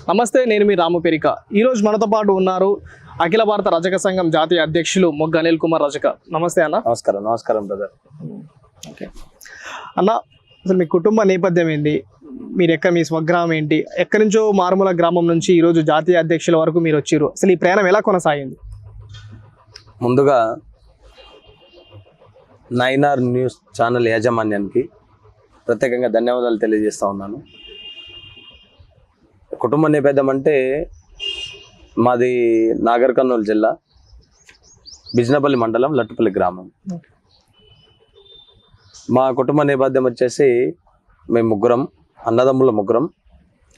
నమస్తే, నేను మీ రామపేరిక. ఈరోజు మనతో పాటు ఉన్నారు అఖిల భారత రజక సంఘం జాతీయ అధ్యక్షులు మొగ్గ అనిల్ కుమార్ రజక. నమస్తే అన్న. నమస్కారం బ్రదర్. ఓకే అన్న, అసలు మీ కుటుంబ నేపథ్యం ఏంటి? మీరు మీ స్వగ్రామం ఏంటి? ఎక్కడి నుంచో మారుమూల గ్రామం నుంచి ఈరోజు జాతీయ అధ్యక్షుల వరకు మీరు వచ్చారు. అసలు ఈ ప్రయాణం ఎలా కొనసాగింది? ముందుగా 9R న్యూస్ ఛానల్ యాజమాన్యానికి ప్రత్యేకంగా ధన్యవాదాలు తెలియజేస్తా ఉన్నాను. కుటుంబ నేపథ్యం అంటే మాది నాగర్ కర్నూలు జిల్లా బిజినపల్లి మండలం లట్టుపల్లి గ్రామం. మా కుటుంబ నేపథ్యం వచ్చేసి మేము ముగ్గురం అన్నదమ్ముల ముగ్గురం,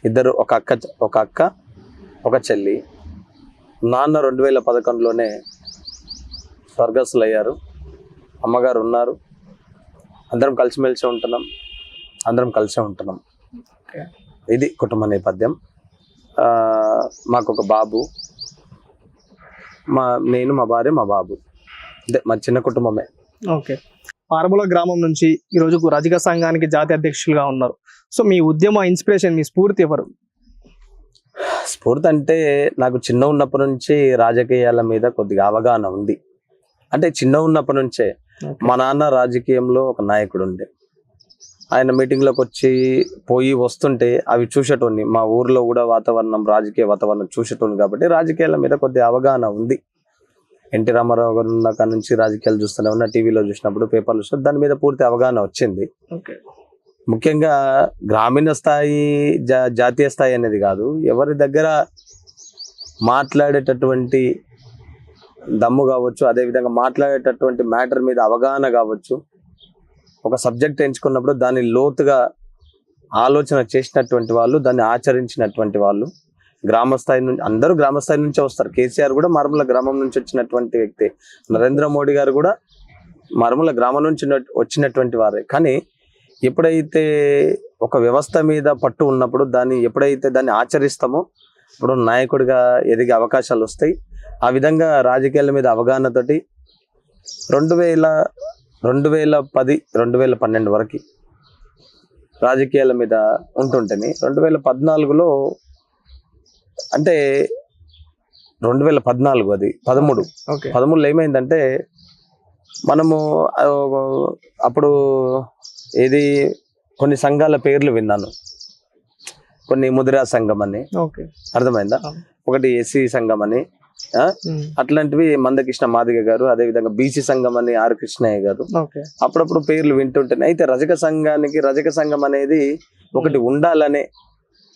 ఇద్దరు ఒక అక్క ఒక చెల్లి. నాన్న 2011లోనే స్వర్గస్థులు అయ్యారు. అమ్మగారు ఉన్నారు. అందరం కలిసిమెలిసి ఉంటున్నాం, అందరం కలిసే ఉంటున్నాం. ఇది కుటుంబ నేపథ్యం. మాకు ఒక బాబు, నేను మా భార్య మా బాబు, అదే మా చిన్న కుటుంబమే. ఓకే, మారుమూల గ్రామం నుంచి ఈరోజు రజక సంఘానికి జాతీయ అధ్యక్షులుగా ఉన్నారు. సో మీ ఉద్యమ ఇన్స్పిరేషన్, మీ స్ఫూర్తి ఎవరు? స్ఫూర్తి అంటే నాకు చిన్న ఉన్నప్పటి నుంచి రాజకీయాల మీద కొద్దిగా అవగాహన ఉంది. అంటే చిన్న ఉన్నప్పటి నుంచే మా నాన్న రాజకీయంలో ఒక నాయకుడు ఉండే. ఆయన మీటింగ్లోకి వచ్చి పోయి వస్తుంటే అవి చూసేటోని, మా ఊర్లో కూడా రాజకీయ వాతావరణం చూసేటోని. కాబట్టి రాజకీయాల మీద కొద్దిగా అవగాహన ఉంది. ఎన్టీ రామారావు గారు ఉన్న కాడ నుంచి రాజకీయాలు చూస్తూనే ఉన్నా, టీవీలో చూసినప్పుడు, పేపర్లో చూసినప్పుడు దాని మీద పూర్తి అవగాహన వచ్చింది. ముఖ్యంగా గ్రామీణ స్థాయి జాతీయ స్థాయి అనేది కాదు, ఎవరి దగ్గర మాట్లాడేటటువంటి దమ్ము కావచ్చు, అదేవిధంగా మాట్లాడేటటువంటి మ్యాటర్ మీద అవగాహన కావచ్చు, ఒక సబ్జెక్ట్ ఎంచుకున్నప్పుడు దాన్ని లోతుగా ఆలోచన చేసినటువంటి వాళ్ళు, దాన్ని ఆచరించినటువంటి వాళ్ళు గ్రామస్థాయి నుంచి, అందరూ గ్రామస్థాయి నుంచే వస్తారు. కేసీఆర్ కూడా మారుమూల గ్రామం నుంచి వచ్చినటువంటి వ్యక్తి. నరేంద్ర మోడీ గారు కూడా మారుమూల గ్రామం నుంచి వచ్చినటువంటి వారే. కానీ ఎప్పుడైతే ఒక వ్యవస్థ మీద పట్టు ఉన్నప్పుడు ఎప్పుడైతే దాన్ని ఆచరిస్తామో ఇప్పుడు నాయకుడిగా ఎదిగే అవకాశాలు వస్తాయి. ఆ విధంగా రాజకీయాల మీద అవగాహనతోటి 2010, 2012 వరకు రాజకీయాల మీద ఉంటుంటేనే 2014లో అంటే 2014 అది 13లో ఏమైందంటే, మనము అప్పుడు కొన్ని సంఘాల పేర్లు విన్నాను. కొన్ని ముదిరా సంఘం అని, అర్థమైందా, ఒకటి ఎస్సీ సంఘం అని, అట్లాంటివి మందకృష్ణ మాదిగ గారు, అదేవిధంగా బీసీ సంఘం అని ఆర్ కృష్ణయ్య గారు, అప్పుడప్పుడు పేర్లు వింటుంటాయి. అయితే రజక సంఘం అనేది ఒకటి ఉండాలనే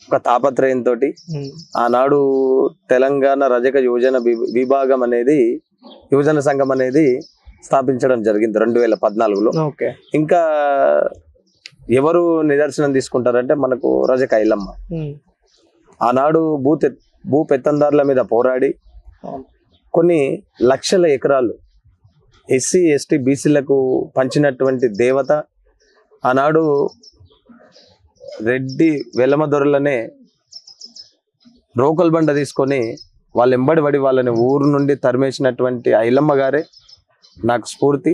ఒక తాపత్రయంతో ఆనాడు తెలంగాణ రజక యువజన సంఘం అనేది స్థాపించడం జరిగింది 2014లో. ఇంకా ఎవరు నిదర్శనం తీసుకుంటారంటే మనకు రజక ఐలమ్మ. ఆనాడు భూ పెత్తందారుల మీద పోరాడి కొన్ని లక్షల ఎకరాలు ఎస్సీ ఎస్టీ బీసీలకు పంచినటువంటి దేవత. ఆనాడు రెడ్డి వెలమ దొరలనే రోకల్ బండ తీసుకొని వాళ్ళు ఎంబడి వాళ్ళని ఊరు నుండి తరిమేసినటువంటి ఐలమ్మ గారే నాకు స్ఫూర్తి.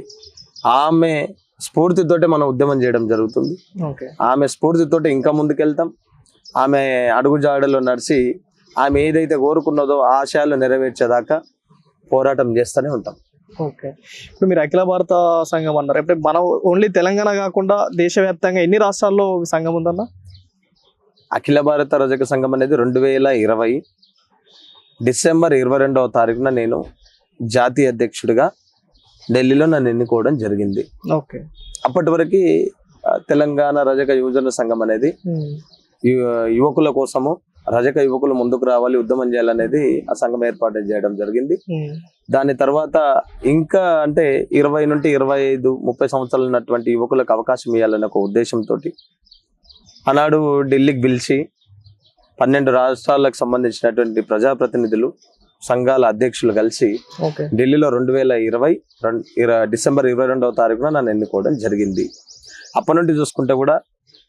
ఆమె స్ఫూర్తితోటే మనం ఉద్యమం చేయడం జరుగుతుంది. ఆమె స్ఫూర్తితోటే ఇంకా ముందుకెళ్తాం. ఆమె అడుగుజాడలో నడిచి ఆమె ఏదైతే కోరుకున్నదో ఆశయాలు నెరవేర్చేదాకా పోరాటం చేస్తూనే ఉంటాం. ఓకే, ఇప్పుడు మీరు అఖిల భారత సంఘం అన్నారు. ఇప్పుడు మనం ఓన్లీ తెలంగాణ కాకుండా దేశవ్యాప్తంగా ఎన్ని రాష్ట్రాల్లో సంఘం ఉందన్న? అఖిల భారత రజక సంఘం అనేది 2020 డిసెంబర్ 22వ తారీఖున నేను జాతీయ అధ్యక్షుడిగా ఢిల్లీలో నన్ను ఎన్నుకోవడం జరిగింది. ఓకే, అప్పటి వరకు తెలంగాణ రజక యువజన సంఘం అనేది యువకుల కోసము, రజక యువకులు ముందుకు రావాలి, ఉద్యమం చేయాలనేది ఆ సంఘం ఏర్పాటు చేయడం జరిగింది. దాని తర్వాత ఇంకా అంటే 20 నుండి 25, 30 సంవత్సరాలు ఉన్నటువంటి యువకులకు అవకాశం ఇవ్వాలనే ఒక ఉద్దేశంతో ఆనాడు ఢిల్లీకి పిలిచి 12 రాష్ట్రాలకు సంబంధించినటువంటి ప్రజాప్రతినిధులు, సంఘాల అధ్యక్షులు కలిసి ఢిల్లీలో 2020 డిసెంబర్ 22వ తారీఖున నన్ను ఎన్నుకోవడం జరిగింది. అప్పటి నుండి చూసుకుంటే కూడా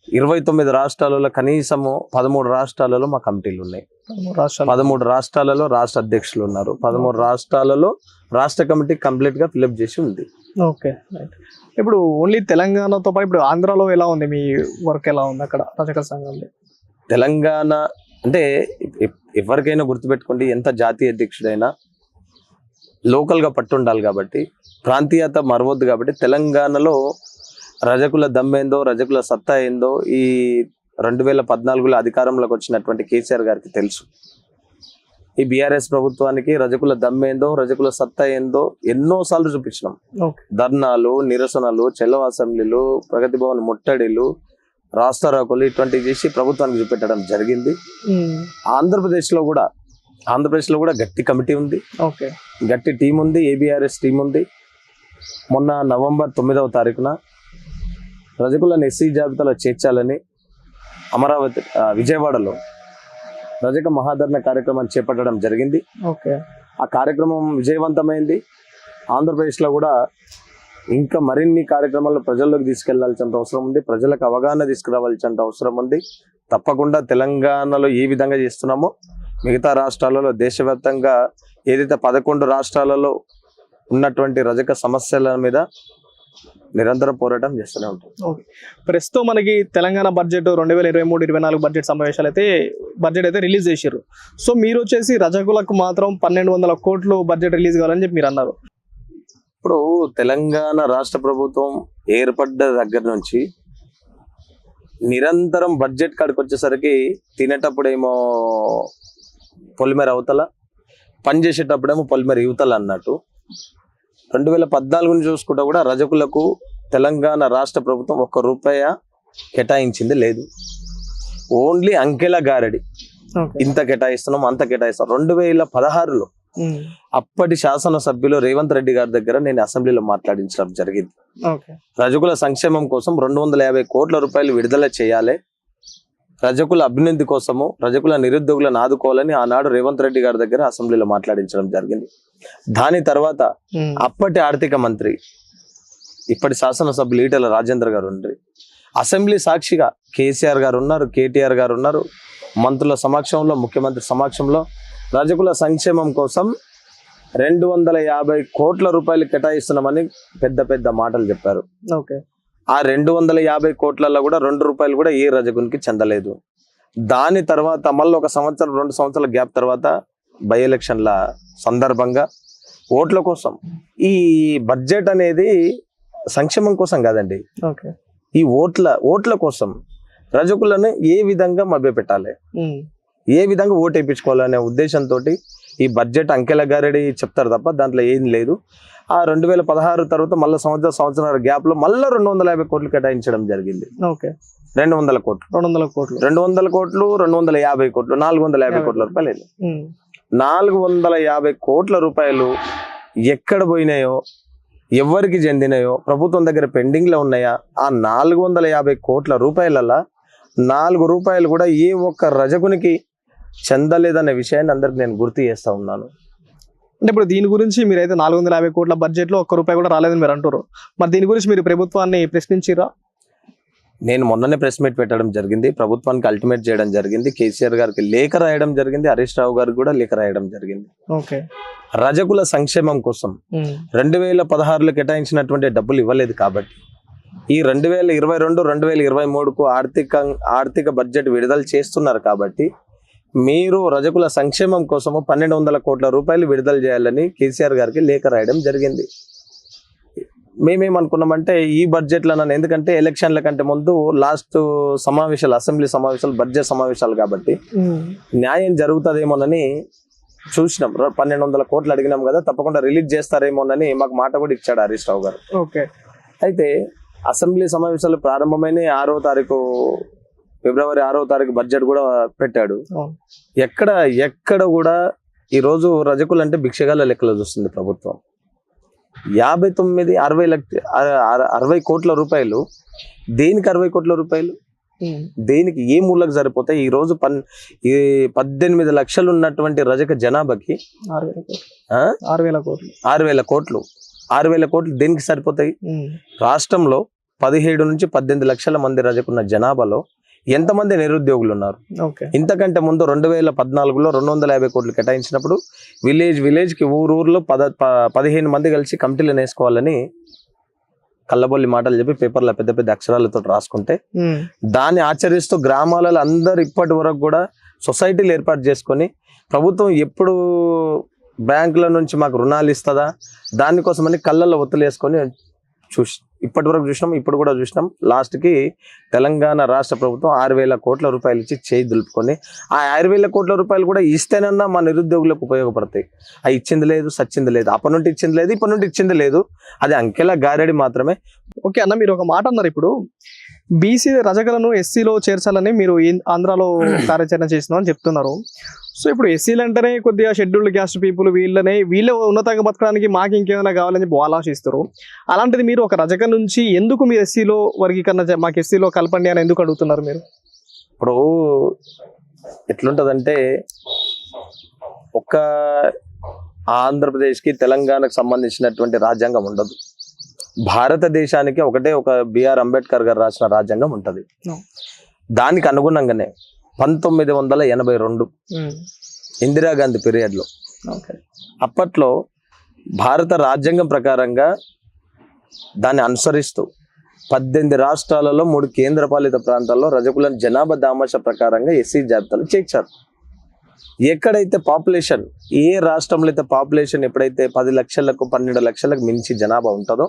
29 రాష్ట్రాలలో కనీసము 13 రాష్ట్రాలలో మా కమిటీలు ఉన్నాయి. 13 రాష్ట్రాలలో రాష్ట్ర అధ్యక్షులు ఉన్నారు. 13 రాష్ట్రాలలో రాష్ట్ర కమిటీ కంప్లీట్ గా ఫిల్అప్ చేసి ఉంది. ఓకే, ఇప్పుడు ఓన్లీ తెలంగాణతో పాటు ఇప్పుడు ఆంధ్రాలో ఎలా ఉంది మీ వర్క్, ఎలా ఉంది అక్కడ రజక సంఘంలో? తెలంగాణ అంటే ఎవరికైనా గుర్తుపెట్టుకోండి, ఎంత జాతీయ అధ్యక్షుడైనా లోకల్గా పట్టు ఉండాలి కాబట్టి, ప్రాంతీయత మరవద్దు కాబట్టి, తెలంగాణలో రజకుల దమ్మేందో రజకుల సత్తా ఏందో ఈ 2014లో అధికారంలోకి వచ్చినటువంటి కేసీఆర్ గారికి తెలుసు. ఈ బీఆర్ఎస్ ప్రభుత్వానికి రజకుల దమ్మేందో రజకుల సత్తా ఏందో ఎన్నోసార్లు చూపించినాం. ధర్నాలు, నిరసనలు, చెలవ అసెంబ్లీలు, ప్రగతి భవన్ ముట్టడిలు, రాస్తారోకోలు ఇటువంటివి చేసి ప్రభుత్వానికి చూపెట్టడం జరిగింది. ఆంధ్రప్రదేశ్లో కూడా గట్టి కమిటీ ఉంది, గట్టి టీం ఉంది, ఏబిఆర్ఎస్ టీం ఉంది. మొన్న నవంబర్ 9వ తారీఖున రజకులను ఎస్సీ జాబితాలో చేర్చాలని అమరావతి విజయవాడలో రజక మహాధరణ కార్యక్రమాన్ని చేపట్టడం జరిగింది. ఆ కార్యక్రమం విజయవంతమైంది. ఆంధ్రప్రదేశ్లో కూడా ఇంకా మరిన్ని కార్యక్రమాలు ప్రజల్లోకి తీసుకెళ్లాల్సిన అవసరం ఉంది, ప్రజలకు అవగాహన తీసుకురావాల్సిన అవసరం ఉంది. తప్పకుండా తెలంగాణలో ఏ విధంగా చేస్తున్నామో మిగతా రాష్ట్రాలలో దేశవ్యాప్తంగా ఏదైతే 11 రాష్ట్రాలలో ఉన్నటువంటి రజక సమస్యల మీద నిరంతరం పోరాటం చేస్తూనే ఉంటాం. ప్రస్తుతం మనకి తెలంగాణ బడ్జెట్ 2023-24 బడ్జెట్ సమావేశాలు బడ్జెట్ అయితే రిలీజ్ చేశారు. సో మీరు వచ్చేసి రజకులకు మాత్రం 1200 కోట్లు బడ్జెట్ రిలీజ్ కావాలని చెప్పి మీరు అన్నారు. ఇప్పుడు తెలంగాణ రాష్ట్ర ప్రభుత్వం ఏర్పడ్డ దగ్గర నుంచి నిరంతరం బడ్జెట్ కాడికి వచ్చేసరికి తినేటప్పుడేమో పొలిమేర అవతల, పనిచేసేటప్పుడేమో పొలిమేర యువతల అన్నట్టు. 2014 చూసుకుంటా కూడా రజకులకు తెలంగాణ రాష్ట్ర ప్రభుత్వం ₹1 కేటాయించింది లేదు. ఓన్లీ అంకెల గారడి, ఇంత కేటాయిస్తున్నాం అంత కేటాయిస్తాం. 2016లో అప్పటి శాసనసభ్యులు రేవంత్ రెడ్డి గారి దగ్గర నేను అసెంబ్లీలో మాట్లాడించడం జరిగింది. రజకుల సంక్షేమం కోసం 250 కోట్ల రూపాయలు విడుదల చేయాలి, రజకుల అభివృద్ధి కోసము రజకుల నిరుద్యోగులను ఆదుకోవాలని ఆనాడు రేవంత్ రెడ్డి గారి దగ్గర అసెంబ్లీలో మాట్లాడించడం జరిగింది. దాని తర్వాత అప్పటి ఆర్థిక మంత్రి ఇప్పటి శాసనసభ్యులు ఈటెల రాజేందర్ గారు ఉన్నారు. అసెంబ్లీ సాక్షిగా కేసీఆర్ గారు ఉన్నారు, కేటీఆర్ గారు ఉన్నారు. మంత్రుల సమక్షంలో, ముఖ్యమంత్రి సమక్షంలో రజకుల సంక్షేమం కోసం 250 కోట్ల రూపాయలు కేటాయిస్తున్నామని పెద్ద పెద్ద మాటలు చెప్పారు. ఆ 250 కోట్లలో కూడా ₹2 కూడా ఏ రజకునికి చెందలేదు. దాని తర్వాత మళ్ళీ 1 సంవత్సరం 2 సంవత్సరాల గ్యాప్ తర్వాత బై ఎలక్షన్ల సందర్భంగా ఓట్ల కోసం, ఈ బడ్జెట్ అనేది సంక్షేమం కోసం కాదండి, ఈ ఓట్ల కోసం రజకులను ఏ విధంగా మభ్యపెట్టాలి, ఏ విధంగా ఓటు వేయించుకోవాలనే ఉద్దేశంతో ఈ బడ్జెట్ అంకెల గారడి చెప్తారు తప్ప దాంట్లో ఏం లేదు. ఆ 2016 తర్వాత మళ్ళీ సంవత్సరాల గ్యాప్ లో మళ్ళీ 250 కోట్లు కేటాయించడం జరిగింది. 200 కోట్లు 200 కోట్లు 250 కోట్లు 450 కోట్ల రూపాయలు. 450 కోట్ల రూపాయలు ఎక్కడ పోయినాయో, ఎవరికి చెందినాయో, ప్రభుత్వం దగ్గర పెండింగ్ లో ఉన్నాయా? ఆ 450 కోట్ల రూపాయలలో ₹4 కూడా ఏ ఒక్క రజకునికి చెందలేదనే విషయాన్ని అందరికి నేను గుర్తు చేస్తా ఉన్నాను. అంటే ఇప్పుడు దీని గురించి మీరైతే 450 కోట్ల బడ్జెట్ లో ₹1 కూడా రాలేదని మీరు అంటారు. మరి దీని గురించి మీరు ప్రభుత్వాన్ని ప్రశ్నించిరా? నేను మొన్ననే ప్రెస్ మీట్ పెట్టడం జరిగింది, ప్రభుత్వానికి అల్టిమేట్ చేయడం జరిగింది, కేసీఆర్ గారికి లేఖ రాయడం జరిగింది, హరీష్ రావు గారికి కూడా లేఖ రాయడం జరిగింది. రజకుల సంక్షేమం కోసం 2016లో కేటాయించినటువంటి డబ్బులు ఇవ్వలేదు కాబట్టి ఈ 2022-2023కు ఆర్థిక బడ్జెట్ విడుదల చేస్తున్నారు కాబట్టి మీరు రజకుల సంక్షేమం కోసము 1200 కోట్ల రూపాయలు విడుదల చేయాలని కేసీఆర్ గారికి లేఖ రాయడం జరిగింది. మేమేమనుకున్నామంటే ఈ బడ్జెట్లో ఎందుకంటే ఎలక్షన్ల కంటే ముందు లాస్ట్ సమావేశాలు, అసెంబ్లీ సమావేశాలు, బడ్జెట్ సమావేశాలు కాబట్టి న్యాయం జరుగుతుందేమోనని చూసినాం. 1200 కోట్లు అడిగినాం కదా, తప్పకుండా రిలీజ్ చేస్తారేమోనని మాకు మాట కూడా ఇచ్చాడు హరీష్ రావు గారు. అయితే అసెంబ్లీ సమావేశాలు ప్రారంభమైన 6వ తారీఖు ఫిబ్రవరి 6వ తారీఖు బడ్జెట్ కూడా పెట్టాడు. ఎక్కడ కూడా ఈరోజు రజకులు అంటే భిక్షగాల లెక్కలో చూస్తుంది ప్రభుత్వం. 60 కోట్ల రూపాయలు దేనికి? 60 కోట్ల రూపాయలు దేనికి? ఏ మూలకు సరిపోతాయి? ఈ రోజు 18 లక్షలు ఉన్నటువంటి రజక జనాభాకి 6,000 కోట్లు దేనికి సరిపోతాయి? రాష్ట్రంలో 17 నుంచి 18 లక్షల మంది రజకున్న జనాభాలో ఎంతమంది నిరుద్యోగులు ఉన్నారు? ఇంతకంటే ముందు 2014లో 250 కోట్లు కేటాయించినప్పుడు విలేజ్ కి ఊర్లో 15 మంది కలిసి కమిటీలు వేసుకోవాలని కళ్ళబొల్లి మాటలు చెప్పి పేపర్లో పెద్ద పెద్ద అక్షరాలతో రాసుకుంటే దాన్ని ఆచరిస్తూ గ్రామాలలో అందరు ఇప్పటి వరకు కూడా సొసైటీలు ఏర్పాటు చేసుకొని ప్రభుత్వం ఎప్పుడు బ్యాంకుల నుంచి మాకు రుణాలు ఇస్తుందా, దానికోసమని కళ్ళల్లో ఒత్తులేసుకొని ఇప్పటి వరకు చూసినాం, ఇప్పుడు కూడా చూసినాం. లాస్ట్కి తెలంగాణ రాష్ట్ర ప్రభుత్వం 6,000 కోట్ల రూపాయలు ఇచ్చి చేయి దులుపుకొని, ఆ 6,000 కోట్ల రూపాయలు కూడా ఇస్తేనన్నా మా నిరుద్యోగులకు ఉపయోగపడతాయి. అది ఇచ్చింది లేదు, సచ్చింది లేదు. అప్పటి నుండి ఇచ్చింది లేదు, ఇప్పటి నుండి ఇచ్చింది లేదు. అది అంకెల గారెడి మాత్రమే. ఓకే అన్న, మీరు ఒక మాట అన్నారు, ఇప్పుడు బీసీ రజకులను ఎస్సీలో చేర్చాలని మీరు ఆంధ్రాలో కార్యాచరణ చేస్తున్నాం అని చెప్తున్నారు. సో ఇప్పుడు ఎస్సీలు అంటేనే కొద్దిగా షెడ్యూల్డ్ క్యాస్ట్ పీపుల్, వీళ్ళే ఉన్నతంగా బతకడానికి మాకు ఇంకేమైనా కావాలని చెప్పి ఆలోచిస్తారు. అలాంటిది మీరు ఒక రజక నుంచి ఎందుకు మీరు ఎస్సీలో వర్గీకరణ మాకు ఎస్సీలో కలపండి అని ఎందుకు అడుగుతున్నారు మీరు? ఇప్పుడు ఎట్లుంటదంటే, ఒక ఆంధ్రప్రదేశ్కి తెలంగాణకు సంబంధించినటువంటి రాజ్యాంగం ఉండదు. భారతదేశానికి ఒక బిఆర్ అంబేద్కర్ గారు రాసిన రాజ్యాంగం ఉంటది. దానికి అనుగుణంగానే 1982 ఇందిరాగాంధీ పీరియడ్ లో, అప్పట్లో భారత రాజ్యాంగం ప్రకారంగా దాన్ని అనుసరిస్తూ 18 రాష్ట్రాలలో 3 కేంద్రపాలిత ప్రాంతాల్లో రజకులను జనాభా దామాషా ప్రకారంగా ఎస్సీ జాబితాలు చేర్చారు. ఎక్కడైతే పాపులేషన్, ఏ రాష్ట్రంలో అయితే పాపులేషన్ ఎప్పుడైతే 10 లక్షలకు 12 లక్షలకు మించి జనాభా ఉంటుందో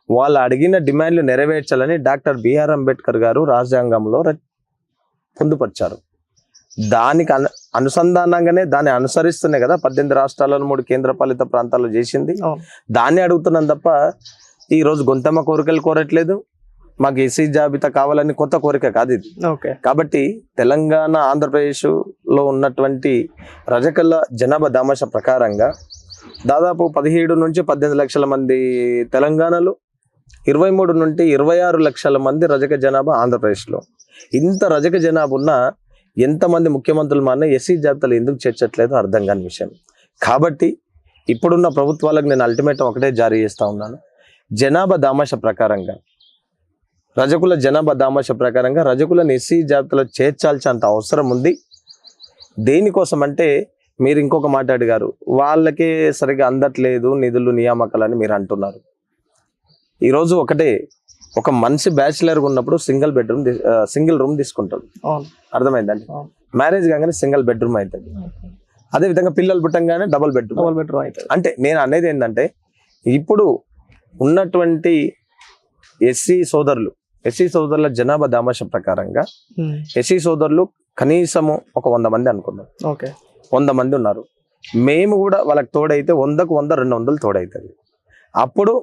వాళ్ళు అడిగిన డిమాండ్లు నెరవేర్చాలని డాక్టర్ బిఆర్ అంబేద్కర్ గారు రాజ్యాంగంలో పొందుపరిచారు. దానికి అనుసంధానంగానే దాన్ని అనుసరిస్తూనే కదా 18 రాష్ట్రాలను 3 కేంద్రపాలిత ప్రాంతాల్లో చేసింది. దాన్ని అడుగుతున్నాం తప్ప ఈరోజు గొంతమ్మ కోరికలు కోరట్లేదు, మాకు ఎస్సీ జాబితా కావాలని కొత్త కోరిక కాదు ఇది. కాబట్టి తెలంగాణ ఆంధ్రప్రదేశ్ లో ఉన్నటువంటి రజకుల జనాభా దామాషా ప్రకారంగా దాదాపు 17 నుంచి 18 లక్షల మంది తెలంగాణలో, 23 నుండి 26 లక్షల మంది రజక జనాభా ఆంధ్రప్రదేశ్లో. ఇంత రజక జనాభా ఉన్న ఎంతమంది ముఖ్యమంత్రులు మారినా ఎస్సీ జాబితాలు ఎందుకు చేర్చట్లేదో అర్థం కాని విషయం. కాబట్టి ఇప్పుడున్న ప్రభుత్వాలకు నేను అల్టిమేటం ఒకటే జారీ చేస్తా ఉన్నాను. జనాభా దామాషా ప్రకారంగా, రజకుల జనాభా దామాషా ప్రకారంగా రజకులను ఎస్సీ జాబితాలో చేర్చాల్సినంత అవసరం ఉంది. దేనికోసం అంటే, మీరు ఇంకొక మాట అడిగారు, వాళ్ళకే సరిగా అందట్లేదు నిధులు నియామకాలని మీరు అంటున్నారు. ఈరోజు ఒక మనిషి బ్యాచిలర్ ఉన్నప్పుడు సింగిల్ రూమ్ తీసుకుంటాడు, అర్థమైందండి. మ్యారేజ్ కాగానే సింగిల్ బెడ్రూమ్ అవుతుంది. అదే విధంగా పిల్లలు పుట్టంగానే డబుల్ బెడ్రూమ్ అవుతుంది. అంటే నేను అనేది ఏంటంటే, ఇప్పుడు ఉన్నటువంటి ఎస్సీ సోదరుల జనాభా దామాషా ప్రకారంగా ఎస్సీ సోదరులు కనీసము ఒక 100 మంది అనుకున్నాం. 100 మంది ఉన్నారు. మేము కూడా వాళ్ళకి తోడైతే 100కు 100 200 తోడవుతుంది. అప్పుడు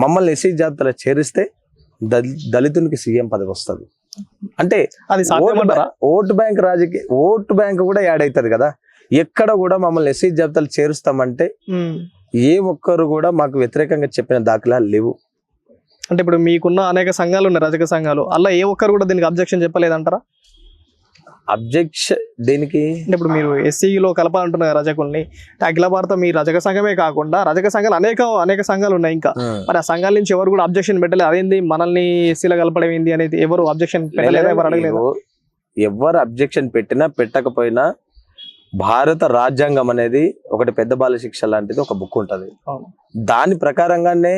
మమ్మల్ని ఎస్సీ జాబితాలో చేరిస్తే దళితునికి సీఎం పదవి వస్తుంది. అంటే అది ఓటు బ్యాంక్ కూడా యాడ్ అవుతుంది కదా. ఎక్కడ కూడా మమ్మల్ని ఎస్సీ జాబితాలు చేరుస్తామంటే ఏ ఒక్కరు కూడా మాకు వ్యతిరేకంగా చెప్పిన దాఖలాలు లేవు. అంటే ఇప్పుడు మీకున్న అనేక సంఘాలు ఉన్నాయి, రజక సంఘాలు, అలా ఏ ఒక్కరు కూడా దీనికి అబ్జెక్షన్ చెప్పలేదంటారా? అబ్జెక్షన్ దేనికి అంటే ఇప్పుడు మీరు ఎస్సీలో కలపాలంటున్నారు రజకుల్ని. అఖిల భారత మీ రజక సంఘమే కాకుండా రజక సంఘాలు అనేక సంఘాలు ఉన్నాయి ఇంకా. మరి ఆ సంఘాల నుంచి ఎవరు కూడా అబ్జెక్షన్ పెట్టలేదు, అదేంది మనల్ని ఎస్సీలో కలపడం ఏంది అనేది ఎవరు అబ్జెక్షన్ పెట్టలేదు, ఎవరు అడగలేదు. ఎవరు అబ్జెక్షన్ పెట్టినా పెట్టకపోయినా భారత రాజ్యాంగం అనేది ఒకటి పెద్ద బాల శిక్ష లాంటిది ఒక బుక్ ఉంటుంది. దాని ప్రకారంగానే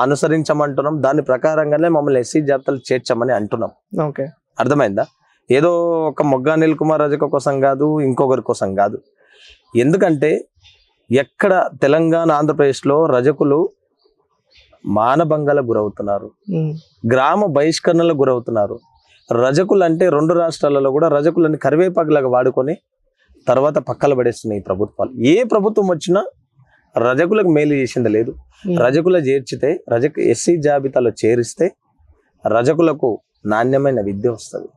అనుసరించమంటున్నాం, దాని ప్రకారంగానే మమ్మల్ని ఎస్సీ జాబితాలు చేర్చమని అంటున్నాం. అర్థమైందా? ఏదో ఒక మొగ్గా అనిల్ కుమార్ రజక కోసం కాదు, ఇంకొకరి కోసం కాదు. ఎందుకంటే ఎక్కడ తెలంగాణ ఆంధ్రప్రదేశ్లో రజకులు మానభంగాలకు గురవుతున్నారు, గ్రామ బహిష్కరణలకు గురవుతున్నారు. రజకులు అంటే 2 రాష్ట్రాలలో కూడా రజకులని కరివేపాకులాగా వాడుకొని తర్వాత పక్కల పడేస్తున్నాయి ఈ ప్రభుత్వాలు. ఏ ప్రభుత్వం వచ్చినా రజకులకు మేలు చేసింది లేదు. రజకుల చేర్చితే, ఎస్సీ జాబితాలో చేరిస్తే రజకులకు నాణ్యమైన విద్య వస్తుంది.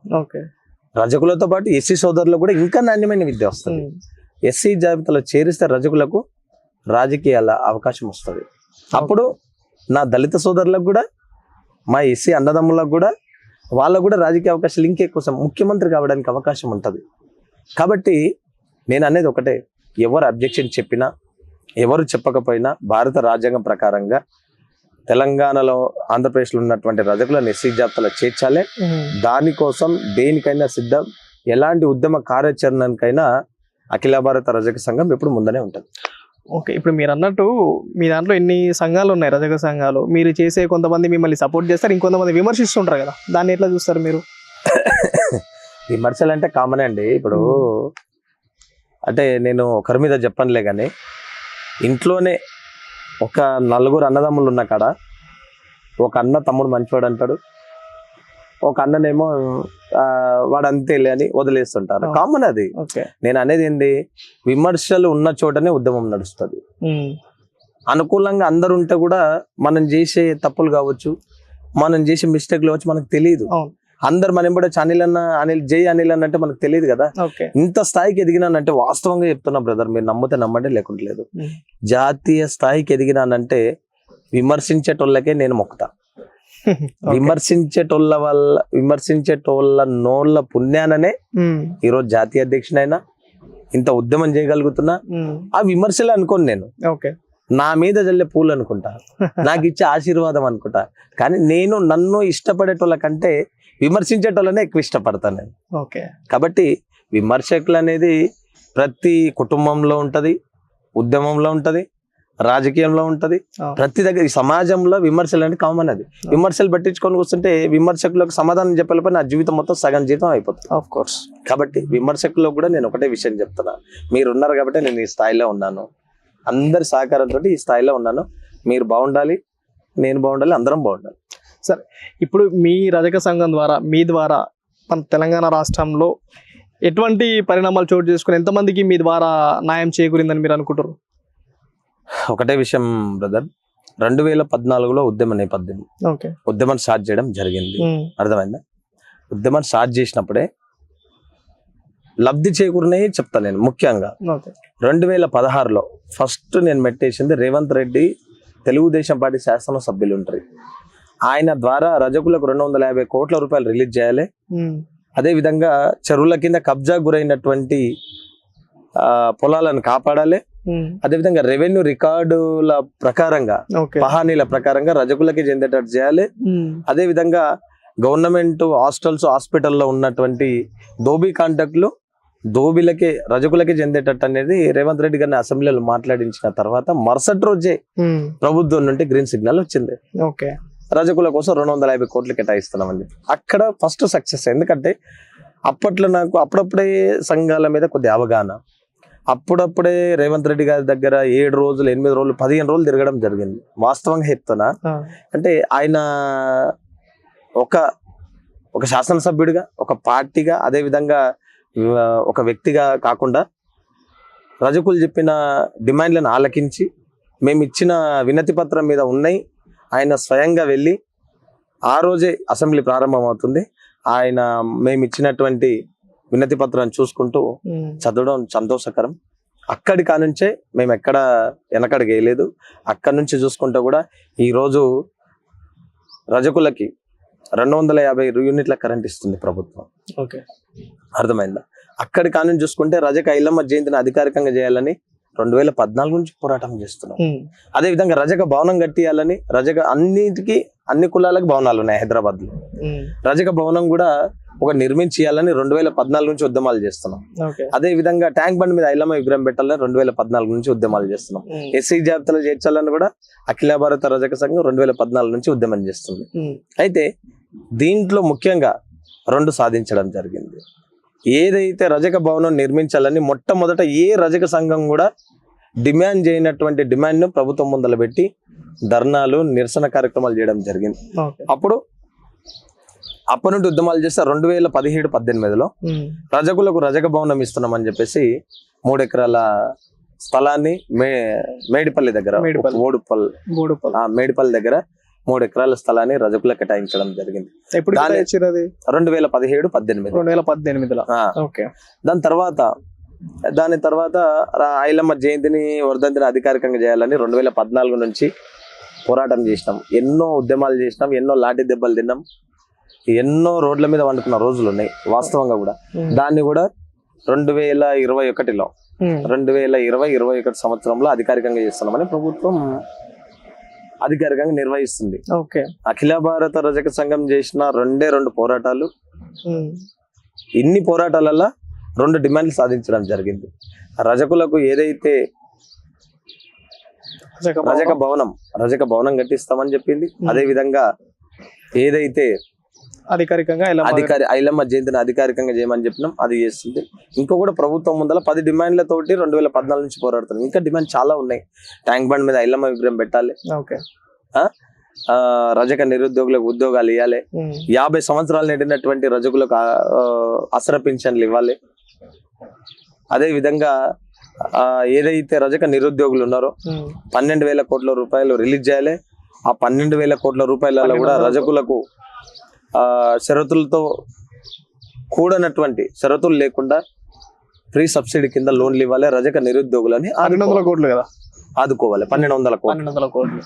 రజకులతో పాటు ఎస్సీ సోదరులకు కూడా ఇంకా నాణ్యమైన విద్య వస్తుంది. ఎస్సీ జాబితాలో చేరిస్తే రజకులకు రాజకీయాల అవకాశం వస్తుంది. అప్పుడు నా దళిత సోదరులకు కూడా, మా ఎస్సీ అన్నదమ్ములకు కూడా, వాళ్ళకు కూడా రాజకీయ అవకాశాలు ఇంకెక్కువ, ముఖ్యమంత్రి కావడానికి అవకాశం ఉంటుంది. కాబట్టి నేను అనేది ఒకటే, ఎవరు అబ్జెక్షన్ చెప్పినా ఎవరు చెప్పకపోయినా భారత రాజ్యాంగం ప్రకారంగా తెలంగాణలో ఆంధ్రప్రదేశ్లో ఉన్నటువంటి రజకులను ఎస్సీ జాబితాలో చేర్చాలి. దానికోసం దేనికైనా సిద్ధం. ఎలాంటి ఉద్యమ కార్యాచరణకైనా అఖిల భారత రజక సంఘం ఎప్పుడు ముందనే ఉంటుంది. ఓకే, ఇప్పుడు మీరు అన్నట్టు మీ దాంట్లో ఎన్ని సంఘాలు ఉన్నాయి రజక సంఘాలు, మీరు చేసే కొంతమంది మిమ్మల్ని సపోర్ట్ చేస్తారు, ఇంకొంతమంది విమర్శిస్తుంటారు కదా, దాన్ని ఎట్లా చూస్తారు మీరు? విమర్శలు అంటే కామన్ అండి. ఇప్పుడు అంటే నేను ఒకరి మీద చెప్పనులే కానీ ఇంట్లోనే ఒక 4 అన్నదమ్ములు ఉన్న కాడ ఒక అన్న తమ్ముడు మంచివాడు అంటాడు, ఒక అన్ననేమో వాడు అంతేలే అని వదిలేస్తుంటారు. కామన్ అది. నేను అనేది ఏంది, విమర్శలు ఉన్న చోటనే ఉద్యమం నడుస్తుంది. అనుకూలంగా అందరు ఉంటే కూడా మనం చేసే తప్పులు కావచ్చు, మనం చేసే మిస్టేక్లు కావచ్చు మనకు తెలియదు. అందరు మనం కూడా అనిల్ జై అనిల్ అని అంటే మనకు తెలియదు కదా. ఇంత స్థాయికి ఎదిగినానంటే వాస్తవంగా చెప్తున్నా బ్రదర్, మీరు నమ్మితే నమ్మండి లేకుంటలేదు. జాతీయ స్థాయికి ఎదిగినానంటే విమర్శించేటోళ్ళకే నేను మొక్కుతా. విమర్శించేటోళ్ళ నోళ్ళ పుణ్యాననే ఈరోజు జాతీయ అధ్యక్షునైనా ఇంత ఉద్యమం చేయగలుగుతున్నా. ఆ విమర్శలే అనుకోను నేను, నా మీద జల్లే పూలు అనుకుంటా, నాకు ఇచ్చే ఆశీర్వాదం అనుకుంటా. కానీ నేను నన్ను ఇష్టపడేటోళ్ళ కంటే విమర్శించేటోళ్ళనే ఎక్కువ ఇష్టపడతాను నేను. కాబట్టి విమర్శకులు అనేది ప్రతి కుటుంబంలో ఉంటది, ఉద్యమంలో ఉంటది, రాజకీయంలో ఉంటది, ప్రతి దగ్గర. ఈ సమాజంలో విమర్శలు అనేది కామన్. అది విమర్శలు పట్టించుకొని కూర్చుంటే విమర్శకులకు సమాధానం చెప్పలేకపోతే నా జీవితం మొత్తం సగం జీవితం అయిపోతుంది. Of course. కాబట్టి విమర్శకుల్లో కూడా నేను ఒకటే విషయం చెప్తున్నా, మీరు ఉన్నారు కాబట్టి నేను ఈ స్థాయిలో ఉన్నాను, అందరి సహకారంతో ఈ స్థాయిలో ఉన్నాను. మీరు బాగుండాలి, నేను బాగుండాలి, అందరం బాగుండాలి. సరే, ఇప్పుడు మీ రజక సంఘం ద్వారా, మీ ద్వారా మన తెలంగాణ రాష్ట్రంలో ఎటువంటి పరిణామాలు చోటు చేసుకుని ఎంతమందికి మీ ద్వారా న్యాయం చేకూరిందని మీరు అనుకుంటారు? ఒకటే విషయం బ్రదర్, 2014లో ఉద్యమ నేపథ్యం, ఉద్యమం స్టార్ట్ చేయడం జరిగింది. అర్థమైందా? ఉద్యమం స్టార్ట్ చేసినప్పుడే లబ్ధి చేకూరినాయి చెప్తాను నేను. ముఖ్యంగా 2016లో ఫస్ట్ నేను మెట్టేసింది రేవంత్ రెడ్డి, తెలుగుదేశం పార్టీ శాసనసభ్యులు ఉంటారు. ఆయన ద్వారా రజకులకు 250 కోట్ల రూపాయలు రిలీజ్ చేయాలి. అదే విధంగా చెరువుల కింద కబ్జా గురైనటువంటి పొలాలను కాపాడాలి. అదేవిధంగా రెవెన్యూ రికార్డుల ప్రకారంగా, పహానీల ప్రకారంగా రజకులకి చెందేటట్టు చేయాలి. అదే విధంగా గవర్నమెంట్ హాస్టల్స్, హాస్పిటల్లో ఉన్నటువంటి దోబీ కాంట్రాక్టులు దోబీలకే, రజకులకే చెందేటట్టు అనేది రేవంత్ రెడ్డి గారిని అసెంబ్లీలో మాట్లాడించిన తర్వాత మరుసటి రోజే ప్రభుత్వం నుండి గ్రీన్ సిగ్నల్ వచ్చింది. రజకుల కోసం 250 కోట్లు కేటాయిస్తున్నామని. అక్కడ ఫస్ట్ సక్సెస్. ఎందుకంటే అప్పట్లో నాకు అప్పుడప్పుడే సంఘాల మీద కొద్ది అవగాహన, అప్పుడప్పుడే రేవంత్ రెడ్డి గారి దగ్గర 7 రోజులు, 8 రోజులు, 15 రోజులు తిరగడం జరిగింది. వాస్తవంగా చెప్తున్నా. అంటే ఆయన ఒక శాసనసభ్యుడిగా, ఒక పార్టీగా, అదే విధంగా ఒక వ్యక్తిగా కాకుండా రజకులు చెప్పిన డిమాండ్లను ఆలకించి, మేము ఇచ్చిన వినతి పత్రం మీద ఉన్నాయి, ఆయన స్వయంగా వెళ్ళి ఆ రోజే అసెంబ్లీ ప్రారంభం అవుతుంది, ఆయన మేము ఇచ్చినటువంటి వినతి పత్రాన్ని చూసుకుంటూ చదవడం సంతోషకరం. అక్కడి కానుంచే మేము ఎక్కడ వెనకడికి వేయలేదు. అక్కడి నుంచి చూసుకుంటే కూడా ఈరోజు రజకులకి 250 యూనిట్ల కరెంట్ ఇస్తుంది ప్రభుత్వం. అర్థమైందా? అక్కడి కానుంచి చూసుకుంటే రజక ఐలమ్మ జయంతిని అధికారికంగా చేయాలని 2014 నుంచి పోరాటం చేస్తున్నాం. అదే విధంగా రజక భవనం కట్టియాలని, రజక అన్ని కులాలకు భవనాలు ఉన్నాయి హైదరాబాద్ లో, రజక భవనం కూడా ఒక నిర్మించేయాలని 2014 నుంచి ఉద్యమాలు చేస్తున్నాం. అదే విధంగా ట్యాంక్ బండ్ మీద ఐలమ్మ విగ్రహం పెట్టాలని 2014 నుంచి ఉద్యమాలు చేస్తున్నాం. ఎస్సీ జాబితాలో చేర్చాలని కూడా అఖిల భారత రజక సంఘం 2014 నుంచి ఉద్యమం చేస్తుంది. అయితే దీంట్లో ముఖ్యంగా 2 సాధించడం జరిగింది. ఏదైతే రజక భవనం నిర్మించాలని మొట్టమొదట ఏ రజక సంఘం కూడా డిమాండ్ చేయనటువంటి డిమాండ్ ను ప్రభుత్వం ముందల పెట్టి ధర్నాలు, నిరసన కార్యక్రమాలు చేయడం జరిగింది. అప్పటి నుండి ఉద్యమాలు చేస్తే 2017-18లో రజకులకు రజక భవనం ఇస్తున్నామని చెప్పేసి 3 ఎకరాల స్థలాన్ని మేడిపల్లి దగ్గర, మేడిపల్లి దగ్గర 3 ఎకరాల స్థలాన్ని రజకులకు కేటాయించడం జరిగింది. 2017-18. దాని తర్వాత ఐలమ్మ జయంతిని, వర్ధంతిని అధికారికంగా చేయాలని 2014 నుంచి పోరాటం చేసినాం. ఎన్నో ఉద్యమాలు చేసినాం, ఎన్నో లాఠీ దెబ్బలు తిన్నాం, ఎన్నో రోడ్ల మీద వండుకున్న రోజులు ఉన్నాయి వాస్తవంగా కూడా. దాన్ని కూడా 2021 సంవత్సరంలో అధికారికంగా చేస్తున్నామని ప్రభుత్వం అధికారికంగా నిర్వహిస్తుంది. అఖిల భారత రజక సంఘం చేసిన 2 పోరాటాలు, ఇన్ని పోరాటాలలో 2 డిమాండ్లు సాధించడం జరిగింది. రజకులకు ఏదైతే రజక భవనం కట్టిస్తామని చెప్పింది, అదే విధంగా ఏదైతే అధికారికంగా ఐలమ్మ జయంతిని అధికారికంగా చేయమని చెప్పినాం, అది చేస్తుంది. ఇంకా కూడా ప్రభుత్వం ముందర 10 డిమాండ్లతోటి 2014 నుంచి పోరాడుతున్నాం. ఇంకా డిమాండ్ చాలా ఉన్నాయి. ట్యాంక్ బండ్ మీద ఐలమ్మ విగ్రహం పెట్టాలి, ఓకే, రజక నిరుద్యోగులకు ఉద్యోగాలు ఇవ్వాలి, 50 సంవత్సరాలు నిండినటువంటి రజకులకు అసర పింఛన్లు ఇవ్వాలి. అదే విధంగా ఏదైతే రజక నిరుద్యోగులు ఉన్నారో 12,000 కోట్ల రూపాయలు రిలీజ్ చేయాలి. ఆ 12,000 కోట్ల రూపాయలలో కూడా రజకులకు షరతులతో కూడనటువంటి షరతులు లేకుండా ఫ్రీ సబ్సిడీ కింద లోన్లు ఇవ్వాలి. రజక నిరుద్యోగులని 1200 కోట్లు కదా ఆదుకోవాలి. 1200 కోట్లు.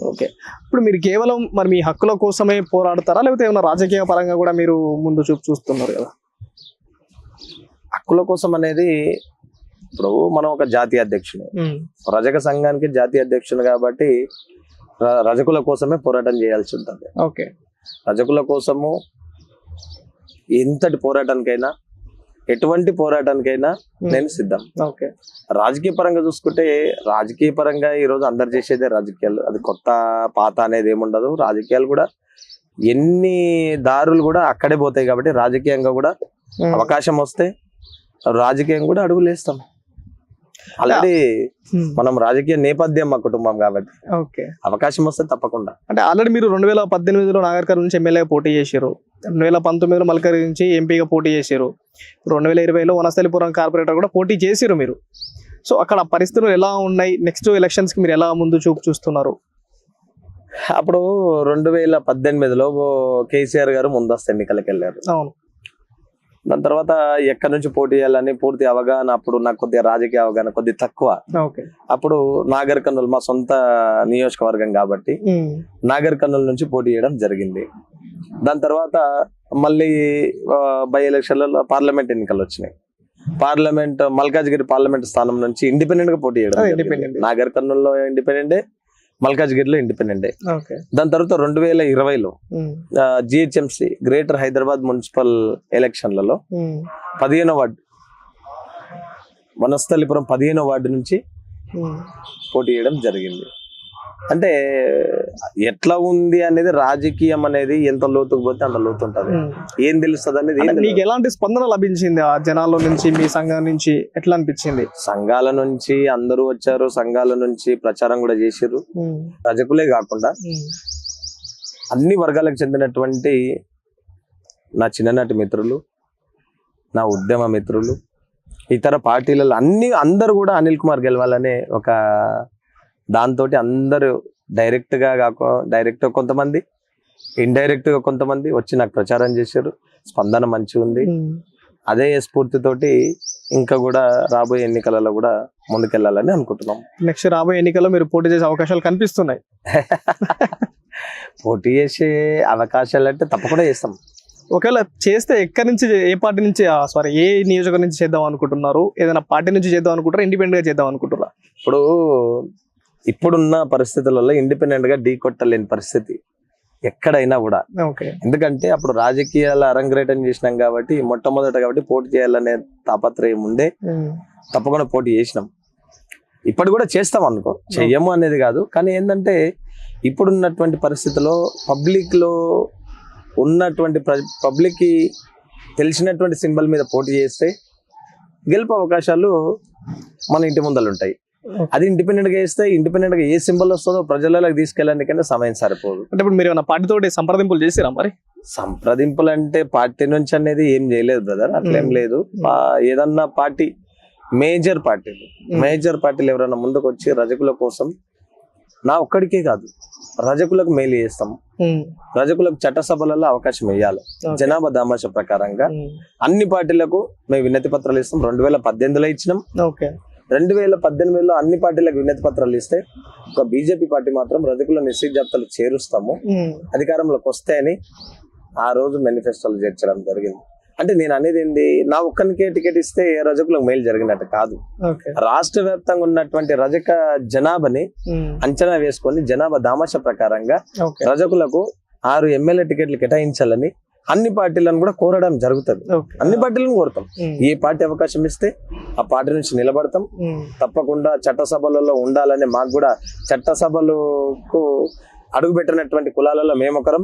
ఓకే, ఇప్పుడు మీరు కేవలం మరి మీ హక్కుల కోసమే పోరాడతారా, లేకపోతే ఏమైనా రాజకీయ పరంగా కూడా మీరు ముందు చూపు చూస్తున్నారు కదా? హక్కుల కోసం అనేది ఇప్పుడు మనం ఒక జాతీయ అధ్యక్షుడు, రజక సంఘానికి జాతీయ అధ్యక్షుడు కాబట్టి రజకుల కోసమే పోరాటం చేయాల్సి ఉంటుంది. ఓకే, రజకుల కోసము ఎంతటి పోరాటానికైనా, ఎటువంటి పోరాటానికైనా నేను సిద్ధం. ఓకే, రాజకీయ పరంగా చూసుకుంటే, రాజకీయ పరంగా ఈ రోజు అందరు చేసేదే రాజకీయాలు. అది కొత్త పాత అనేది ఏముండదు. రాజకీయాలు కూడా ఎన్ని దారులు కూడా అక్కడే పోతాయి కాబట్టి రాజకీయంగా కూడా అవకాశం వస్తే రాజకీయం కూడా అడుగులు వేస్తాం. ఆల్రెడీ మనం రాజకీయ నేపథ్యం మా కుటుంబం కాబట్టి ఓకే, అవకాశం వస్తే తప్పకుండా. అంటే ఆల్రెడీ మీరు 2018లో నాగర్కర్ నుంచి ఎమ్మెల్యేగా పోటీ చేశారు, 2019లో మల్కరి నుంచి ఎంపీగా పోటీ చేశారు, 2020లో వనస్థలిపురం కార్పొరేటర్ కూడా పోటీ చేశారు మీరు. సో అక్కడ పరిస్థితులు ఎలా ఉన్నాయి? నెక్స్ట్ ఎలక్షన్స్ కి మీరు ఎలా ముందు చూపు చూస్తున్నారు? అప్పుడు 2018లో కేసీఆర్ గారు ముందస్తు ఎన్నికలకు వెళ్ళారు. అవును, దాని తర్వాత ఎక్కడి నుంచి పోటీ చేయాలని పూర్తి అవగాహన, అప్పుడు నాకు కొద్దిగా రాజకీయ అవగాహన కొద్దిగా తక్కువ. అప్పుడు నాగర్ కర్నూలు మా సొంత నియోజకవర్గం కాబట్టి నాగర్ కర్నూలు నుంచి పోటీ చేయడం జరిగింది. దాని తర్వాత మళ్ళీ బై ఎలక్షన్లలో పార్లమెంట్ ఎన్నికలు వచ్చినాయి. మల్కాజ్గిరి పార్లమెంట్ స్థానం నుంచి ఇండిపెండెంట్ గా పోటీ చేయడం. నాగర్ కర్నూలులో ఇండిపెండెంటే, మల్కాజ్గిరిలో ఇండిపెండెంటే. దాని తర్వాత 2020లో జిహెచ్ఎంసి గ్రేటర్ హైదరాబాద్ మున్సిపల్ ఎలక్షన్లలో 15వ వార్డు, వనస్థలిపురం 15వ వార్డు నుంచి పోటీ చేయడం జరిగింది. అంటే ఎట్లా ఉంది అనేది, రాజకీయం అనేది ఎంత లోతుకు పోతే అంత లోతు ఉంటుంది. ఏం తెలుస్తుంది అనేది. మీకు ఎలాంటి స్పందన లభించింది ఆ జనాల నుంచి, మీ సంఘం నుంచి ఎట్లా అనిపించింది? సంఘాల నుంచి అందరూ వచ్చారు, సంఘాల నుంచి ప్రచారం కూడా చేశారు. రజకులే కాకుండా అన్ని వర్గాలకు చెందినటువంటి నా చిన్ననాటి మిత్రులు, నా ఉద్యమ మిత్రులు, ఇతర పార్టీలలో అందరూ కూడా అనిల్ కుమార్ గెలవాలనే ఒక దాంతో అందరూ డైరెక్ట్ కొంతమంది, ఇండైరెక్ట్ గా కొంతమంది వచ్చి నాకు ప్రచారం చేశారు. స్పందన మంచిగా ఉంది. అదే స్ఫూర్తితోటి ఇంకా కూడా రాబోయే ఎన్నికలలో కూడా ముందుకెళ్లాలని అనుకుంటున్నాం. నెక్స్ట్ రాబోయే ఎన్నికల్లో మీరు పోటీ చేసే అవకాశాలు కనిపిస్తున్నాయి? పోటీ చేసే అవకాశాలు అంటే తప్పకుండా చేస్తాం. ఒకవేళ చేస్తే ఎక్కడి నుంచి, ఏ పార్టీ నుంచి, ఏ నియోజకవర్గం నుంచి చేద్దాం అనుకుంటున్నారు? ఏదైనా పార్టీ నుంచి చేద్దాం అనుకుంటారా, ఇండిపెండెంట్ గా చేద్దాం అనుకుంటారా? ఇప్పుడున్న పరిస్థితులలో ఇండిపెండెంట్ గా ఢీ కొట్టలేని పరిస్థితి ఎక్కడైనా కూడా. ఎందుకంటే అప్పుడు రాజకీయాల అరంగేటం చేసినాం కాబట్టి, మొట్టమొదట కాబట్టి పోటీ చేయాలనే తాపత్రయం ఉండే తప్పకుండా పోటీ చేసినాం. ఇప్పుడు కూడా చేస్తాం అనుకో, చెయ్యము అనేది కాదు. కానీ ఏంటంటే ఇప్పుడున్నటువంటి పరిస్థితిలో పబ్లిక్ లో ఉన్నటువంటి పబ్లిక్ కి తెలిసినటువంటి సింబల్ మీద పోటీ చేస్తే గెలుపు అవకాశాలు మన ఇంటి ముందలు ఉంటాయి. అది ఇండిపెండెంట్ గా వేస్తే, ఇండిపెండెంట్ గా ఏ సింబల్ వస్తుందో ప్రజలకు తీసుకెళ్ళడానికైనా సమయం సరిపోదు. అంటే ఇప్పుడు మీరు పార్టీతో సంప్రదింపులు చేసిరా? మరి సంప్రదింపులు అంటే పార్టీ నుంచి అనేది ఏం చేయలేదు బ్రదర్, అట్లేం లేదు. ఏదన్నా పార్టీ, మేజర్ పార్టీలు ఎవరైనా ముందుకు వచ్చి రజకుల కోసం, నా ఒక్కడికే కాదు రజకులకు మేలు చేస్తాం, రజకులకు చట్టసభలలో అవకాశం ఇవ్వాలి. జనాభా దామాష ప్రకారంగా అన్ని పార్టీలకు మేము వినతి పత్రాలు ఇస్తాం. 2018లో ఇచ్చినాం. 2018లో అన్ని పార్టీలకు వినతి పత్రాలు ఇస్తే ఒక బీజేపీ పార్టీ మాత్రం రజకుల నిశ్చిత జాబితాలు చేరుస్తాము, అధికారంలోకి వస్తాయని ఆ రోజు మేనిఫెస్టోలో చేర్చడం జరిగింది. అంటే నేను అనేది ఏంటి, నా ఒక్కరికే టికెట్ ఇస్తే రజకులకు మేలు జరిగినట్టు కాదు. రాష్ట్ర వ్యాప్తంగా ఉన్నటువంటి రజక జనాభాని అంచనా వేసుకొని జనాభా దామాష ప్రకారంగా రజకులకు 6 ఎమ్మెల్యే టికెట్లు కేటాయించాలని అన్ని పార్టీలను కూడా కోరడం జరుగుతుంది. అన్ని పార్టీలను కోరుతాం. ఏ పార్టీ అవకాశం ఇస్తే ఆ పార్టీ నుంచి నిలబడతాం. తప్పకుండా చట్టసభలలో ఉండాలని, మాకు కూడా చట్టసభలకు అడుగు పెట్టినటువంటి కులాలలో మేమొకరం,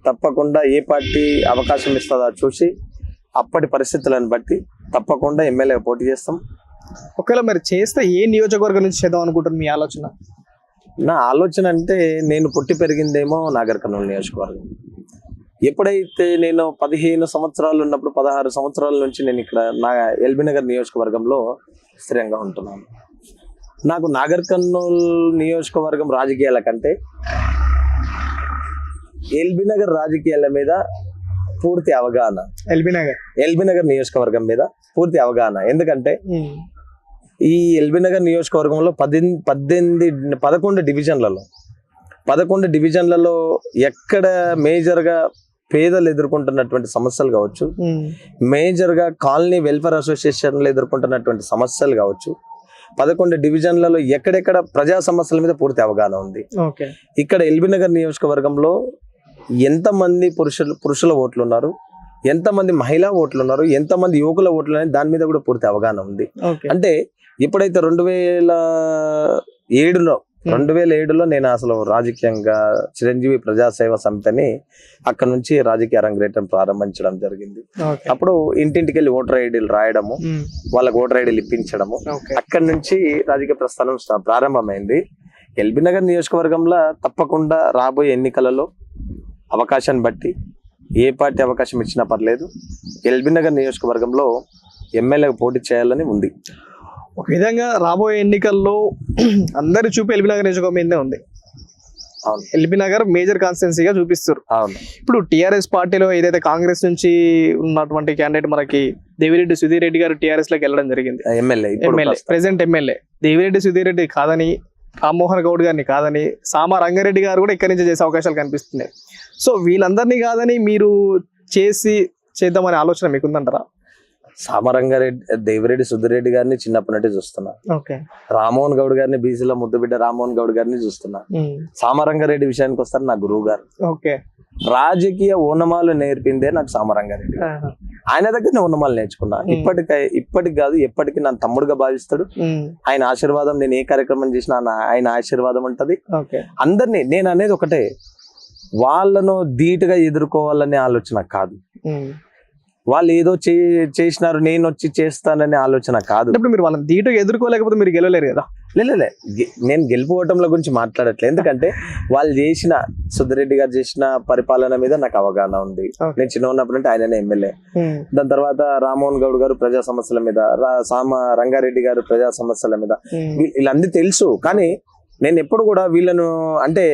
తప్పకుండా ఏ పార్టీ అవకాశం ఇస్తుందో చూసి అప్పటి పరిస్థితులను బట్టి తప్పకుండా ఎమ్మెల్యేగా పోటీ చేస్తాం. ఒకవేళ మరి చేస్తే ఏ నియోజకవర్గం నుంచి చేద్దాం అనుకుంటారు మీ ఆలోచన? నా ఆలోచన అంటే నేను పుట్టి పెరిగిందేమో నాగర్ కర్నూలు నియోజకవర్గం. ఎప్పుడైతే నేను 15 సంవత్సరాలు ఉన్నప్పుడు 16 సంవత్సరాల నుంచి నేను ఇక్కడ ఎల్బీ నగర్ నియోజకవర్గంలో స్థిరంగా ఉంటున్నాను. నాకు నాగర్ కర్నూలు నియోజకవర్గం రాజకీయాల కంటే ఎల్బీ నగర్ రాజకీయాల మీద పూర్తి అవగాహన, ఎల్బీ నగర్ నియోజకవర్గం మీద పూర్తి అవగాహన. ఎందుకంటే ఈ ఎల్బీ నగర్ నియోజకవర్గంలో 11 డివిజన్లలో ఎక్కడ మేజర్ గా పేదలు ఎదుర్కొంటున్నటువంటి సమస్యలు కావచ్చు, మేజర్ గా కాలనీ వెల్ఫేర్ అసోసియేషన్లు ఎదుర్కొంటున్నటువంటి సమస్యలు కావచ్చు, 11 డివిజన్లలో ఎక్కడెక్కడ ప్రజా సమస్యల మీద పూర్తి అవగాహన ఉంది. ఇక్కడ ఎల్బీ నగర్ నియోజకవర్గంలో ఎంతమంది పురుషుల ఓట్లు ఉన్నారు, ఎంతమంది మహిళా ఓట్లు ఉన్నారు, ఎంతమంది యువకుల ఓట్లు ఉన్నాయి, దాని మీద కూడా పూర్తి అవగాహన ఉంది. అంటే ఎప్పుడైతే 2007లో నేను అసలు రాజకీయంగా చిరంజీవి ప్రజాసేవ సమితిని అక్కడ నుంచి రాజకీయ అరంగేట్రం ప్రారంభించడం జరిగింది. అప్పుడు ఇంటింటికి వెళ్ళి ఓటర్ ఐడీలు రాయడము, వాళ్ళకి ఓటర్ ఐడీలు ఇప్పించడము, అక్కడి నుంచి రాజకీయ ప్రస్థానం ప్రారంభమైంది. ఎల్బీ నగర్ నియోజకవర్గంలో తప్పకుండా రాబోయే ఎన్నికలలో అవకాశాన్ని బట్టి ఏ పార్టీ అవకాశం ఇచ్చినా పర్లేదు, ఎల్బీ నగర్ నియోజకవర్గంలో ఎమ్మెల్యేగా పోటీ చేయాలని ఉంది. ఒక విధంగా రాబోయే ఎన్నికల్లో అందరి చూపు ఎల్బీ నగర్ నియోజకవర్గం మీదే ఉంది. ఎల్బీ నగర్ మేజర్ కాన్స్టిట్యున్సీగా చూపిస్తారు. ఇప్పుడు టిఆర్ఎస్ పార్టీలో ఏదైతే కాంగ్రెస్ నుంచి ఉన్నటువంటి క్యాండిడేట్ మనకి దేవిరెడ్డి సుధీర్ రెడ్డి గారు టిఆర్ఎస్ లోకి వెళ్ళడం జరిగింది. MLA present MLA Devireddy Sudheer Reddy కాదని, రామ్మోహన్ గౌడ్ గారిని కాదని, సామా రంగారెడ్డి గారు కూడా ఇక్కడి నుంచి చేసే అవకాశాలు కనిపిస్తున్నాయి. సో వీళ్ళందరినీ కాదని మీరు చేద్దామనే ఆలోచన మీకుందంటారా? సామరంగారెడ్డి, దేవిరెడ్డి సుధీర్ రెడ్డి గారిని చిన్నప్పటి నుండి చూస్తున్నా. రామ్మోహన్ గౌడ్ గారిని, బీసీలో ముద్దుబిడ్డ రామ్మోహన్ గౌడ్ గారిని చూస్తున్నా. సామరంగారెడ్డి విషయానికి వస్తారు నా గురువు గారు. రాజకీయ ఓనమాలు నేర్పిందే నాకు సామరంగారెడ్డి. ఆయన దగ్గర ఓనమాలు నేర్చుకున్నా. ఇప్పటికి కాదు, ఎప్పటికీ నా తమ్ముడుగా భావిస్తాడు. ఆయన ఆశీర్వాదం, నేను ఏ కార్యక్రమం చేసినా ఆయన ఆశీర్వాదం ఉంటది. అందరినీ నేను అనేది ఒకటే, వాళ్ళను ధీటుగా ఎదుర్కోవాలనే ఆలోచన కాదు, వాళ్ళు ఏదో చేసినారు నేను వచ్చి చేస్తాననే ఆలోచన కాదు. ఇప్పుడు మీరు వాళ్ళని ధీటుగా ఎదుర్కోలేకపోతే మీరు గెలవలేరు కదా. నేను గెలుపుకోవటంల గురించి మాట్లాడట్లేదు. ఎందుకంటే వాళ్ళు చేసిన, సుధిరెడ్డి గారు చేసిన పరిపాలన మీద నాకు అవగాహన ఉంది. నేను చిన్న ఉన్నప్పుడు అంటే ఆయననే ఎమ్మెల్యే. దాని తర్వాత రామ్మోహన్ గౌడ్ గారు ప్రజా సమస్యల మీద, సామ రంగారెడ్డి గారు ప్రజా సమస్యల మీద, వీళ్ళందరూ తెలుసు. కానీ నేను ఎప్పుడు కూడా వీళ్ళను అంటే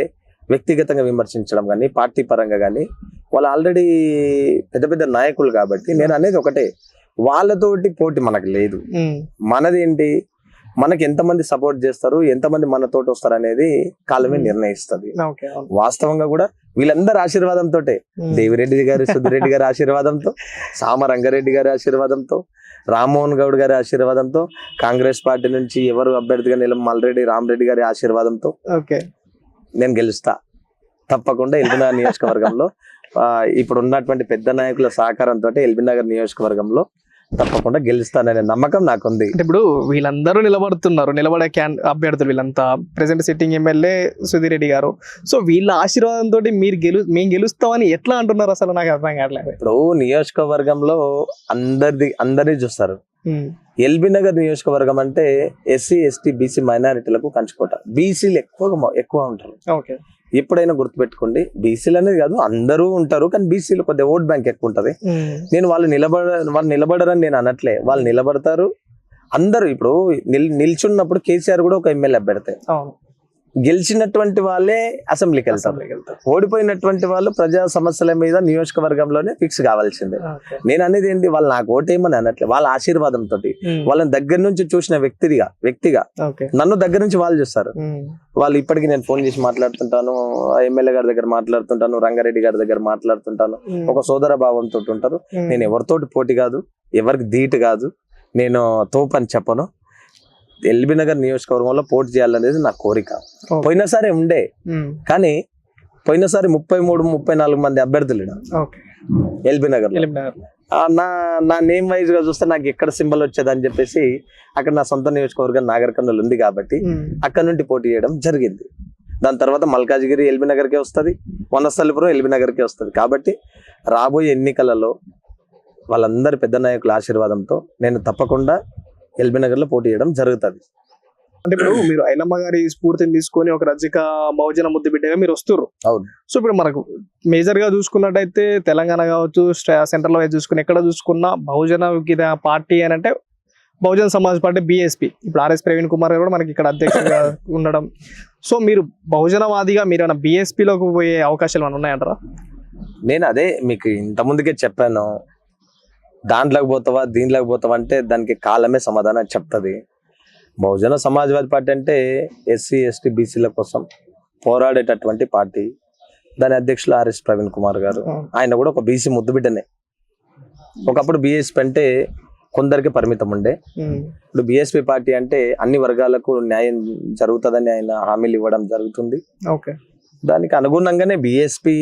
వ్యక్తిగతంగా విమర్శించడం కానీ, పార్టీ పరంగా కానీ, వాళ్ళు ఆల్రెడీ పెద్ద పెద్ద నాయకులు కాబట్టి నేను అనేది ఒకటే, వాళ్ళతోటి పోటీ మనకు లేదు. మనదేంటి, మనకి ఎంతమంది సపోర్ట్ చేస్తారు, ఎంతమంది మనతోటి వస్తారు అనేది కాలమే నిర్ణయిస్తుంది. వాస్తవంగా కూడా వీళ్ళందరి ఆశీర్వాదంతో, దేవిరెడ్డి గారు సుధిరెడ్డి గారి ఆశీర్వాదంతో, సామ రంగారెడ్డి గారి ఆశీర్వాదంతో, రామ్మోహన్ గౌడ్ గారి ఆశీర్వాదంతో, కాంగ్రెస్ పార్టీ నుంచి ఎవరు అభ్యర్థిగా మల్రెడ్డి రామరెడ్డి గారి ఆశీర్వాదంతో నేను గెలుస్తా. తప్పకుండా ఎల్బీ నగర్ నియోజకవర్గంలో ఇప్పుడు ఉన్నటువంటి పెద్ద నాయకుల సహకారంతో ఎల్బీ నగర్ నియోజకవర్గంలో తప్పకుండా గెలుస్తాననే నమ్మకం నాకుంది. ఇప్పుడు వీళ్ళందరూ నిలబడే అభ్యర్థులు వీళ్ళంతా present sitting MLA Sudheer Reddy గారు. సో వీళ్ళ ఆశీర్వాదంతో మేము గెలుస్తామని ఎట్లా అంటున్నారు అసలు నాకు అర్థం కావట్లేదు. ఇప్పుడు నియోజకవర్గంలో అందరినీ చూస్తారు. ఎల్బీ నగర్ నియోజకవర్గం అంటే ఎస్సీ ఎస్టీ బీసీ మైనారిటీలకు కంచుకోట. బీసీలు ఎక్కువ ఉంటారు. ఎప్పుడైనా గుర్తుపెట్టుకోండి, బీసీలు అనేది కాదు అందరూ ఉంటారు, కానీ బీసీలు కొద్దిగా ఓట్ బ్యాంక్ ఎక్కువ ఉంటది. నేను వాళ్ళు నిలబడరని నేను అనట్లే, వాళ్ళు నిలబడతారు అందరూ. ఇప్పుడు నిల్చున్నప్పుడు కేసీఆర్ కూడా ఒక ఎమ్మెల్యే అభ్యర్థి, గెలిచినటువంటి వాళ్ళే అసెంబ్లీకి వెళ్తారు, ఓడిపోయినటువంటి వాళ్ళు ప్రజా సమస్యల మీద నియోజకవర్గంలోనే ఫిక్స్ కావాల్సిందే. నేను అనేది ఏంటి, వాళ్ళు నాకు ఓటేయమని అనట్లే, వాళ్ళ ఆశీర్వాదంతో, వాళ్ళని దగ్గర నుంచి చూసిన వ్యక్తిగా నన్ను దగ్గర నుంచి వాళ్ళు చూస్తారు. వాళ్ళు ఇప్పటికీ నేను ఫోన్ చేసి మాట్లాడుతుంటాను, ఎమ్మెల్యే గారి దగ్గర మాట్లాడుతుంటాను, రంగారెడ్డి గారి దగ్గర మాట్లాడుతుంటాను, ఒక సోదర భావంతో ఉంటారు. నేను ఎవరితోటి పోటీ కాదు, ఎవరికి ధీటు కాదు, నేను తోపని చెప్పను. ఎల్బీ నగర్ నియోజకవర్గంలో పోటీ చేయాలనేది నా కోరిక. పోయినసారి ఉండే, కానీ పోయినసారి 33-34 మంది అభ్యర్థులు ఎల్బీ నగర్. నా నేమ్ వైజ్ గా చూస్తే నాకు ఎక్కడ సింబల్ వచ్చేది అని చెప్పేసి అక్కడ నా సొంత నియోజకవర్గం నాగర్ కర్నూలు ఉంది కాబట్టి అక్కడ నుండి పోటీ చేయడం జరిగింది. దాని తర్వాత మల్కాజ్గిరి ఎల్బీ నగర్కే వస్తుంది, వనస్థలిపురం ఎల్బీ నగర్కే వస్తుంది. కాబట్టి రాబోయే ఎన్నికలలో వాళ్ళందరి పెద్ద నాయకుల ఆశీర్వాదంతో నేను తప్పకుండా ఎల్బీ నగర్లో పోటీ చేయడం జరుగుతుంది. అంటే ఇప్పుడు మీరు ఐలమ్మ గారి స్ఫూర్తిని తీసుకొని ఒక రజక బహుజన ముద్దు బిడ్డగా మీరు వస్తున్నారు. అవును. సో ఇప్పుడు మనకు మేజర్ గా చూసుకున్నట్టయితే తెలంగాణ కావచ్చు, సెంట్రల్ లో చూసుకుని ఎక్కడ చూసుకున్నా బహుజన పార్టీ అని అంటే బహుజన సమాజ్ పార్టీ బీఎస్పీ. ఇప్పుడు ఆర్ఎస్ ప్రవీణ్ కుమార్ గారు కూడా మనకి ఇక్కడ అధ్యక్షుడిగా ఉండడం. సో మీరు బహుజనవాదిగా మీరు ఏమైనా బీఎస్పీలోకి పోయే అవకాశాలు ఏమైనా ఉన్నాయంటారా? నేను అదే మీకు ఇంత ముందుకే చెప్పాను, దాంట్లోకి పోతావా దీంట్లోకి పోతావా అంటే దానికి కాలమే సమాధానం చెప్తుంది. బహుజన సమాజ్వాదీ పార్టీ అంటే ఎస్సీ ఎస్టీ బీసీల కోసం పోరాడేటటువంటి పార్టీ. దాని అధ్యక్షులు ఆర్ఎస్ ప్రవీణ్ కుమార్ గారు. ఆయన కూడా ఒక బీసీ ముద్దు బిడ్డనే. ఒకప్పుడు బీఎస్పీ అంటే కొందరికి పరిమితం ఉండే, ఇప్పుడు బీఎస్పీ పార్టీ అంటే అన్ని వర్గాలకు న్యాయం జరుగుతుందని ఆయన హామీలు ఇవ్వడం జరుగుతుంది. ఓకే. దానికి అనుగుణంగానే బీఎస్పీ,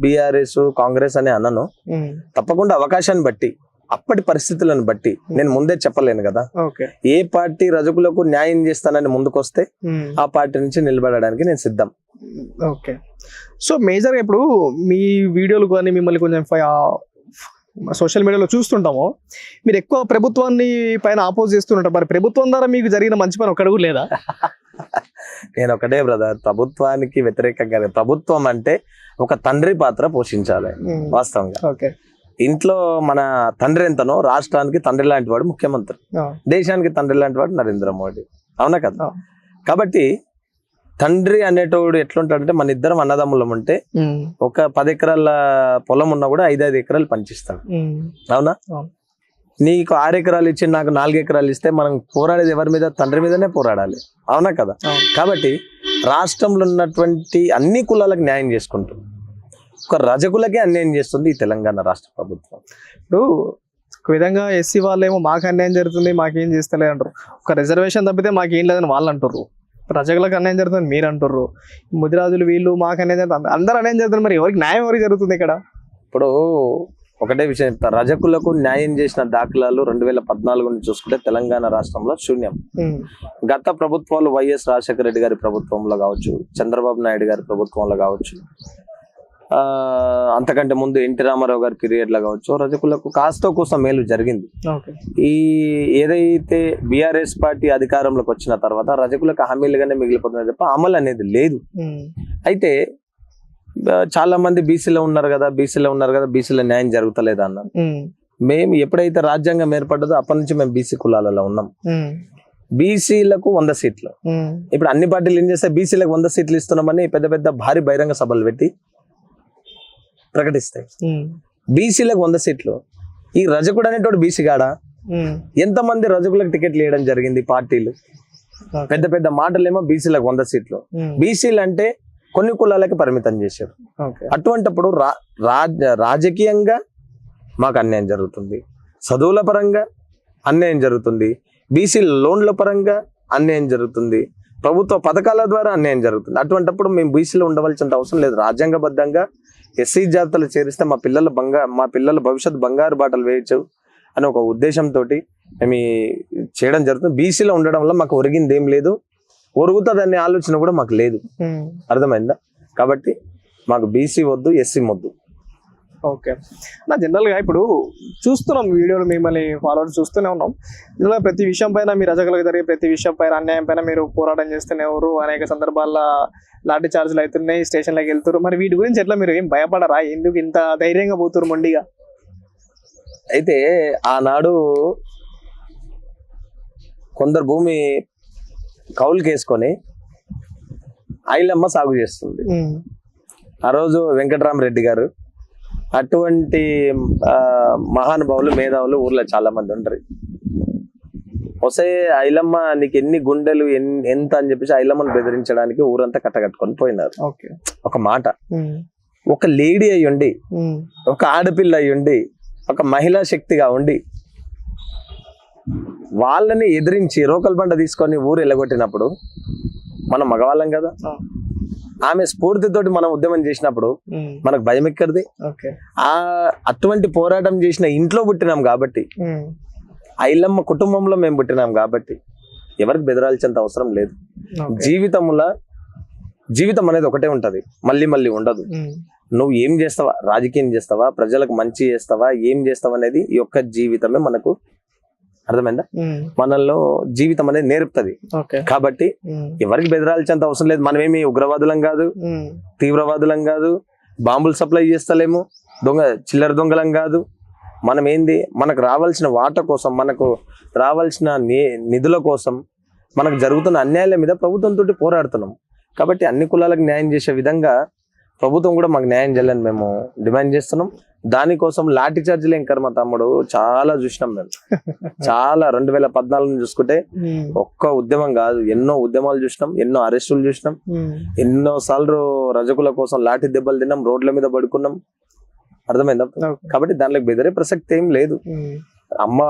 బీఆర్ఎస్, కాంగ్రెస్ అని అన్నను. తప్పకుండా అవకాశాన్ని బట్టి, అప్పటి పరిస్థితులను బట్టి నేను ముందే చెప్పలేను కదా. ఏ పార్టీ రజకులకు న్యాయం చేస్తానని ముందుకొస్తే ఆ పార్టీ నుంచి నిలబడడానికి నేను సిద్ధం. ఓకే. సో మేజర్ గా ఇప్పుడు మీ వీడియోలు కానీ మిమ్మల్ని కొంచెం సోషల్ మీడియాలో చూస్తుంటాము, మీరు ఎక్కువ ప్రభుత్వాన్ని పైన ఆపోజ్ చేస్తుంటారు. మరి ప్రభుత్వం ద్వారా మీకు జరిగిన మంచి పని ఒక్కడు లేదా? నేను ఒకటే బ్రదర్, ప్రభుత్వానికి వ్యతిరేకంగా, ప్రభుత్వం అంటే ఒక తండ్రి పాత్ర పోషించాలి వాస్తవంగా. ఓకే. ఇంట్లో మన తండ్రి ఎంతనో రాష్ట్రానికి తండ్రి లాంటి వాడు ముఖ్యమంత్రి, దేశానికి తండ్రి లాంటి వాడు నరేంద్ర మోడీ. అవునా కదా? కాబట్టి తండ్రి అనేటోడు ఎట్లుంటాడంటే, మన ఇద్దరం అన్నదమ్ములం ఉంటే ఒక 10 ఎకరాల పొలం ఉన్నా కూడా 5 ఎకరాలు పంచిస్తాడు. అవునా? నీకు 6 ఎకరాలు ఇచ్చి నాకు 4 ఎకరాలు ఇస్తే మనం పోరాడేది ఎవరి మీద? తండ్రి మీదనే పోరాడాలి. అవునా కదా? కాబట్టి రాష్ట్రంలో ఉన్నటువంటి అన్ని కులాలకు న్యాయం చేసుకుంటుంది, ఒక రజకులకే అన్యాయం చేస్తుంది ఈ తెలంగాణ రాష్ట్ర ప్రభుత్వం. ఇప్పుడు ఒక విధంగా ఎస్సీ వాళ్ళేమో మాకు అన్యాయం జరుగుతుంది, మాకేం చేస్తలే అంటారు. ఒక రిజర్వేషన్ తప్పితే మాకేం లేదని వాళ్ళు అంటారు. రజకులకు అన్యాయం జరుగుతుంది మీరు అంటారు. ముదిరాజులు వీళ్ళు మాకు అన్యాయం జరుగుతుంది, అందరూ అన్యాయం జరుగుతుంది. మరి ఎవరికి న్యాయం ఎవరికి జరుగుతుంది ఇక్కడ? ఇప్పుడు ఒకటే విషయం చెప్తా, రజకులకు న్యాయం చేసిన దాఖలాలు 2014 నుంచి చూసుకుంటే తెలంగాణ రాష్ట్రంలో శూన్యం. గత ప్రభుత్వాలు వైఎస్ రాజశేఖర రెడ్డి గారి ప్రభుత్వంలో కావచ్చు, చంద్రబాబు నాయుడు గారి ప్రభుత్వంలో కావచ్చు, అంతకంటే ముందు ఎన్టీ రామారావు గారి పీరియడ్ లో కావచ్చు, రజకులకు కాస్తో కోసం మేలు జరిగింది. ఈ ఏదైతే బీఆర్ఎస్ పార్టీ అధికారంలోకి వచ్చిన తర్వాత రజకులకు హామీలుగానే మిగిలిపోతుంది తప్ప అమలు అనేది లేదు. అయితే చాలా మంది బీసీలో ఉన్నారు కదా, బీసీలో న్యాయం జరుగుతలేదు అన్నారు. మేము ఎప్పుడైతే రాజ్యాంగం ఏర్పడ్డదో అప్పటి నుంచి మేము బీసీ కులాలలో ఉన్నాం. బీసీలకు 100 సీట్లు. ఇప్పుడు అన్ని పార్టీలు ఏం చేస్తే బీసీలకు 100 సీట్లు ఇస్తున్నామని పెద్ద పెద్ద భారీ బహిరంగ సభలు పెట్టి ప్రకటిస్తాయి. బీసీలకు 100 సీట్లు. ఈ రజకుడు అనేటోడు బీసీ గాడా? ఎంతమంది రజకులకు టికెట్లు ఇవ్వడం జరిగింది పార్టీలు? పెద్ద పెద్ద మాటలేమో బీసీలకు 100 సీట్లు. బీసీలు అంటే కొన్ని కులాలకి పరిమితం చేశారు. అటువంటిప్పుడు రాజకీయంగా మాకు అన్యాయం జరుగుతుంది, చదువుల పరంగా అన్యాయం జరుగుతుంది, బీసీ లోన్ల పరంగా అన్యాయం జరుగుతుంది, ప్రభుత్వ పథకాల ద్వారా అన్యాయం జరుగుతుంది. అటువంటిప్పుడు మేము బీసీలో ఉండవలసిన అవసరం లేదు. రాజ్యాంగబద్ధంగా ఎస్సీ జాబితాలు చేరిస్తే మా పిల్లల భవిష్యత్తు బంగారు బాటలు వేయచ్చు అని ఒక ఉద్దేశంతో మేము చేయడం జరుగుతుంది. బీసీలో ఉండడం వల్ల మాకు ఒరిగింది ఏం లేదు, ఒరుగుతుందనే ఆలోచన కూడా మాకు లేదు. అర్థమైందా? కాబట్టి మాకు బీసీ వద్దు, ఎస్సీ వద్దు. ఓకే. నా జనరల్గా ఇప్పుడు చూస్తున్నాం వీడియోలు, మిమ్మల్ని ఫాలోవర్స్ చూస్తూనే ఉన్నాం. ఇందులో ప్రతి విషయం పైన మీ రజకులకు జరిగే ప్రతి విషయం పైన, అన్యాయం పైన మీరు పోరాటం చేస్తూనే ఎవరు, అనేక సందర్భాల్లో లాఠీ చార్జీలు అవుతున్నాయి, స్టేషన్లోకి వెళ్తారు. మరి వీటి గురించి ఎట్లా మీరు ఏం భయపడరా? ఎందుకు ఇంత ధైర్యంగా పోతున్నారు మొండిగా? అయితే ఆనాడు కొందరు భూమి కౌలుకేసుకొని ఐలమ్మ సాగు చేస్తుంది. ఆ రోజు వెంకటరామరెడ్డి గారు అటువంటి మహానుభావులు, మేధావులు ఊర్లో చాలా మంది ఉంటారు. వస్తే ఐలమ్మ నీకు ఎన్ని గుండెలు ఎంత అని చెప్పేసి ఐలమ్మను బెదిరించడానికి ఊరంతా కట్టకట్టుకొని పోయినారు. ఒక మాట, ఒక లేడీ అయి ఉండి, ఒక ఆడపిల్ల అయి ఉండి, ఒక మహిళా శక్తిగా ఉండి వాళ్ళని ఎదిరించి రోకల్ బండ తీసుకొని ఊరు ఎల్లగొట్టినప్పుడు మనం మగవాళ్ళం కదా, ఆమె స్ఫూర్తితోటి మనం ఉద్యమం చేసినప్పుడు మనకు భయం ఎక్కడిది? అటువంటి పోరాటం చేసిన ఇంట్లో పుట్టినాం కాబట్టి, ఐలమ్మ కుటుంబంలో మేము పుట్టినాం కాబట్టి ఎవరికి బెదరాల్సినంత అవసరం లేదు. జీవితంలో జీవితం అనేది ఒకటే ఉంటది, మళ్ళీ మళ్ళీ ఉండదు. నువ్వు ఏం చేస్తావా, రాజకీయం చేస్తావా, ప్రజలకు మంచి చేస్తావా, ఏం చేస్తావా అనేది ఈ యొక్క జీవితమే మనకు అర్థమైందా, మనలో జీవితం అనేది నేర్పుతుంది. కాబట్టి ఎవరికి బెదరాల్సినంత అవసరం లేదు. మనమేమి ఉగ్రవాదులం కాదు, తీవ్రవాదులం కాదు, బాంబులు సప్లై చేస్తలేము, చిల్లర దొంగలం కాదు. మనం ఏంది, మనకు రావాల్సిన వాటా కోసం, మనకు రావాల్సిన నిధుల కోసం, మనకు జరుగుతున్న అన్యాయాల మీద ప్రభుత్వంతో పోరాడుతున్నాం. కాబట్టి అన్ని కులాలకు న్యాయం చేసే విధంగా ప్రభుత్వం కూడా మాకు న్యాయం చేయాలని మేము డిమాండ్ చేస్తున్నాం. దానికోసం లాఠీ చార్జీలు ఇంకా మా తమ్ముడు చాలా చూసినాం మేము. చాలా 2014 చూసుకుంటే ఒక్క ఉద్యమం కాదు, ఎన్నో ఉద్యమాలు చూసినాం, ఎన్నో అరెస్టులు చూసినాం, ఎన్నో సార్లు రజకుల కోసం లాఠీ దెబ్బలు తిన్నాం, రోడ్ల మీద పడుకున్నాం. అర్థమైందా? కాబట్టి దాంట్లో బెదిరే ప్రసక్తి ఏం లేదు. అమ్మ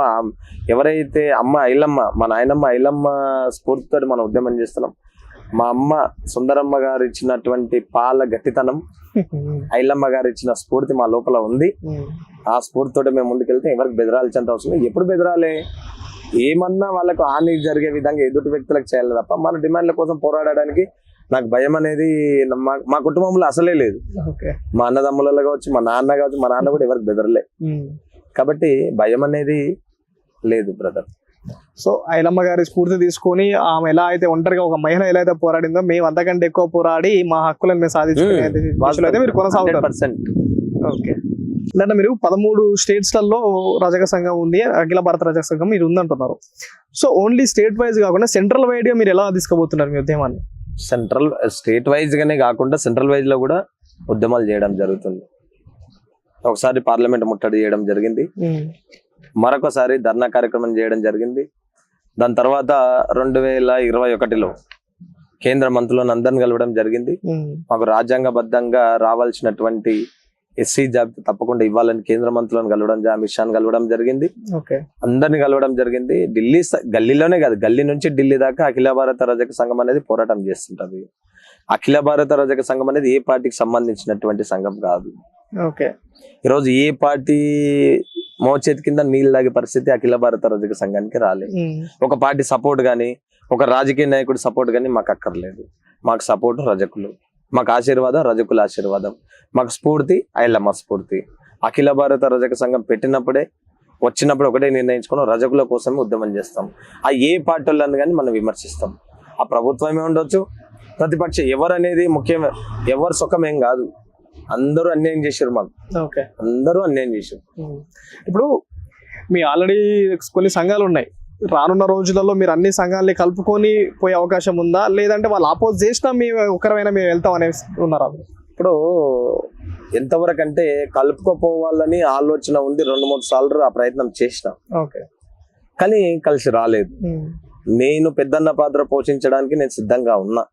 ఎవరైతే అమ్మ ఐలమ్మ, మా నాయనమ్మ ఐలమ్మ స్ఫూర్తితో మనం ఉద్యమం చేస్తున్నాం. మా అమ్మ సుందరమ్మ గారు ఇచ్చినటువంటి పాల గట్టితనం, ఐలమ్మ గారు ఇచ్చిన స్ఫూర్తి మా లోపల ఉంది. ఆ స్ఫూర్తితో మేము ముందుకెళ్తే ఎవరికి బెదరాల్సినంత అవసరం. ఎప్పుడు బెదరాలే, ఏమన్నా వాళ్ళకు హాని జరిగే విధంగా ఎదుటి వ్యక్తులకు చేయాలి తప్ప మన డిమాండ్ల కోసం పోరాడడానికి నాకు భయం అనేది మా కుటుంబంలో అసలే లేదు. మా అన్నదమ్ములలో కావచ్చు, మా నాన్న కావచ్చు, మా నాన్న కూడా ఎవరికి బెదరలే. కాబట్టి భయం అనేది లేదు బ్రదర్. సో ఐలమ్మ గారి స్ఫూర్తి తీసుకొని ఆమె ఎలా అయితే ఒంటరిగా ఒక మహిళ ఎలా అయితే పోరాడిందో మేము అంతకంటే ఎక్కువ పోరాడి మా హక్కులను మేము సాధించుకునే మీరు కొనసాగుతారు. ఓకే, అంటే మీరు 13 స్టేట్స్లలో రజక సంఘం ఉంది, అఖిల భారత రజక సంఘం మీరు ఉందంటున్నారు. సో ఓన్లీ స్టేట్ వైజ్ కాకుండా సెంట్రల్ వైడ్ గా మీరు ఎలా తీసుకుపోతున్నారు మీ ఉద్యమాన్ని? స్టేట్ వైజ్ గానే కాకుండా సెంట్రల్ వైజ్ లో కూడా ఉద్యమాలు చేయడం జరుగుతుంది. ఒకసారి పార్లమెంట్ ముట్టడి చేయడం జరిగింది, మరొకసారి ధర్నా కార్యక్రమం చేయడం జరిగింది. దాని తర్వాత 2021లో కేంద్ర మంత్రులను అందరిని కలవడం జరిగింది. మాకు రాజ్యాంగబద్ధంగా రావాల్సినటువంటి ఎస్సీ జాబితా తప్పకుండా ఇవ్వాలని కేంద్ర మంత్రులను కలవడం, అమిత్ షాను కలవడం జరిగింది. అందరిని కలవడం జరిగింది. ఢిల్లీ గల్లీలోనే కాదు, గల్లీ నుంచి ఢిల్లీ దాకా అఖిల భారత రజక సంఘం అనేది పోరాటం చేస్తుంటది. అఖిల భారత రజక సంఘం అనేది ఏ పార్టీకి సంబంధించినటువంటి సంఘం కాదు. ఈరోజు ఏ పార్టీ మోచేతి కింద నీళ్ళు తాగే పరిస్థితి అఖిల భారత రజక సంఘానికి రాలేదు. ఒక పార్టీ సపోర్ట్ గానీ, ఒక రాజకీయ నాయకుడి సపోర్ట్ గానీ మాకు అక్కర్లేదు. మాకు సపోర్ట్ రజకులు, మాకు ఆశీర్వాదం రజకుల ఆశీర్వాదం, మాకు స్ఫూర్తి ఐలమ్మ స్ఫూర్తి. అఖిల భారత రజక సంఘం పెట్టినప్పుడే, వచ్చినప్పుడు ఒకటే నిర్ణయించుకుని రజకుల కోసమే ఉద్యమం చేస్తాం. ఆ ఏ పార్టీ వాళ్ళని కానీ మనం విమర్శిస్తాం. ఆ ప్రభుత్వమే ఉండొచ్చు, ప్రతిపక్ష ఎవరు అనేది ముఖ్యం, ఎవరు సుఖమేం కాదు. అందరూ అన్యాయం చేశారు మాకు, అందరూ అన్యాయం చేశారు. ఇప్పుడు మీ ఆల్రెడీ కొన్ని సంఘాలు ఉన్నాయి, రానున్న రోజులలో మీరు అన్ని సంఘాలని కలుపుకొని పోయే అవకాశం ఉందా, లేదంటే వాళ్ళు ఆపోజ్ చేసినా మీ ఒకరైనా మేము వెళ్తాం అనే ఉన్నారా? ఇప్పుడు ఎంతవరకు అంటే కలుపుకోపోవాలని ఆలోచన ఉంది. 2-3 సార్లు ఆ ప్రయత్నం చేసిన, కానీ కలిసి రాలేదు. నేను పెద్దన్న పాత్ర పోషించడానికి నేను సిద్ధంగా ఉన్నా.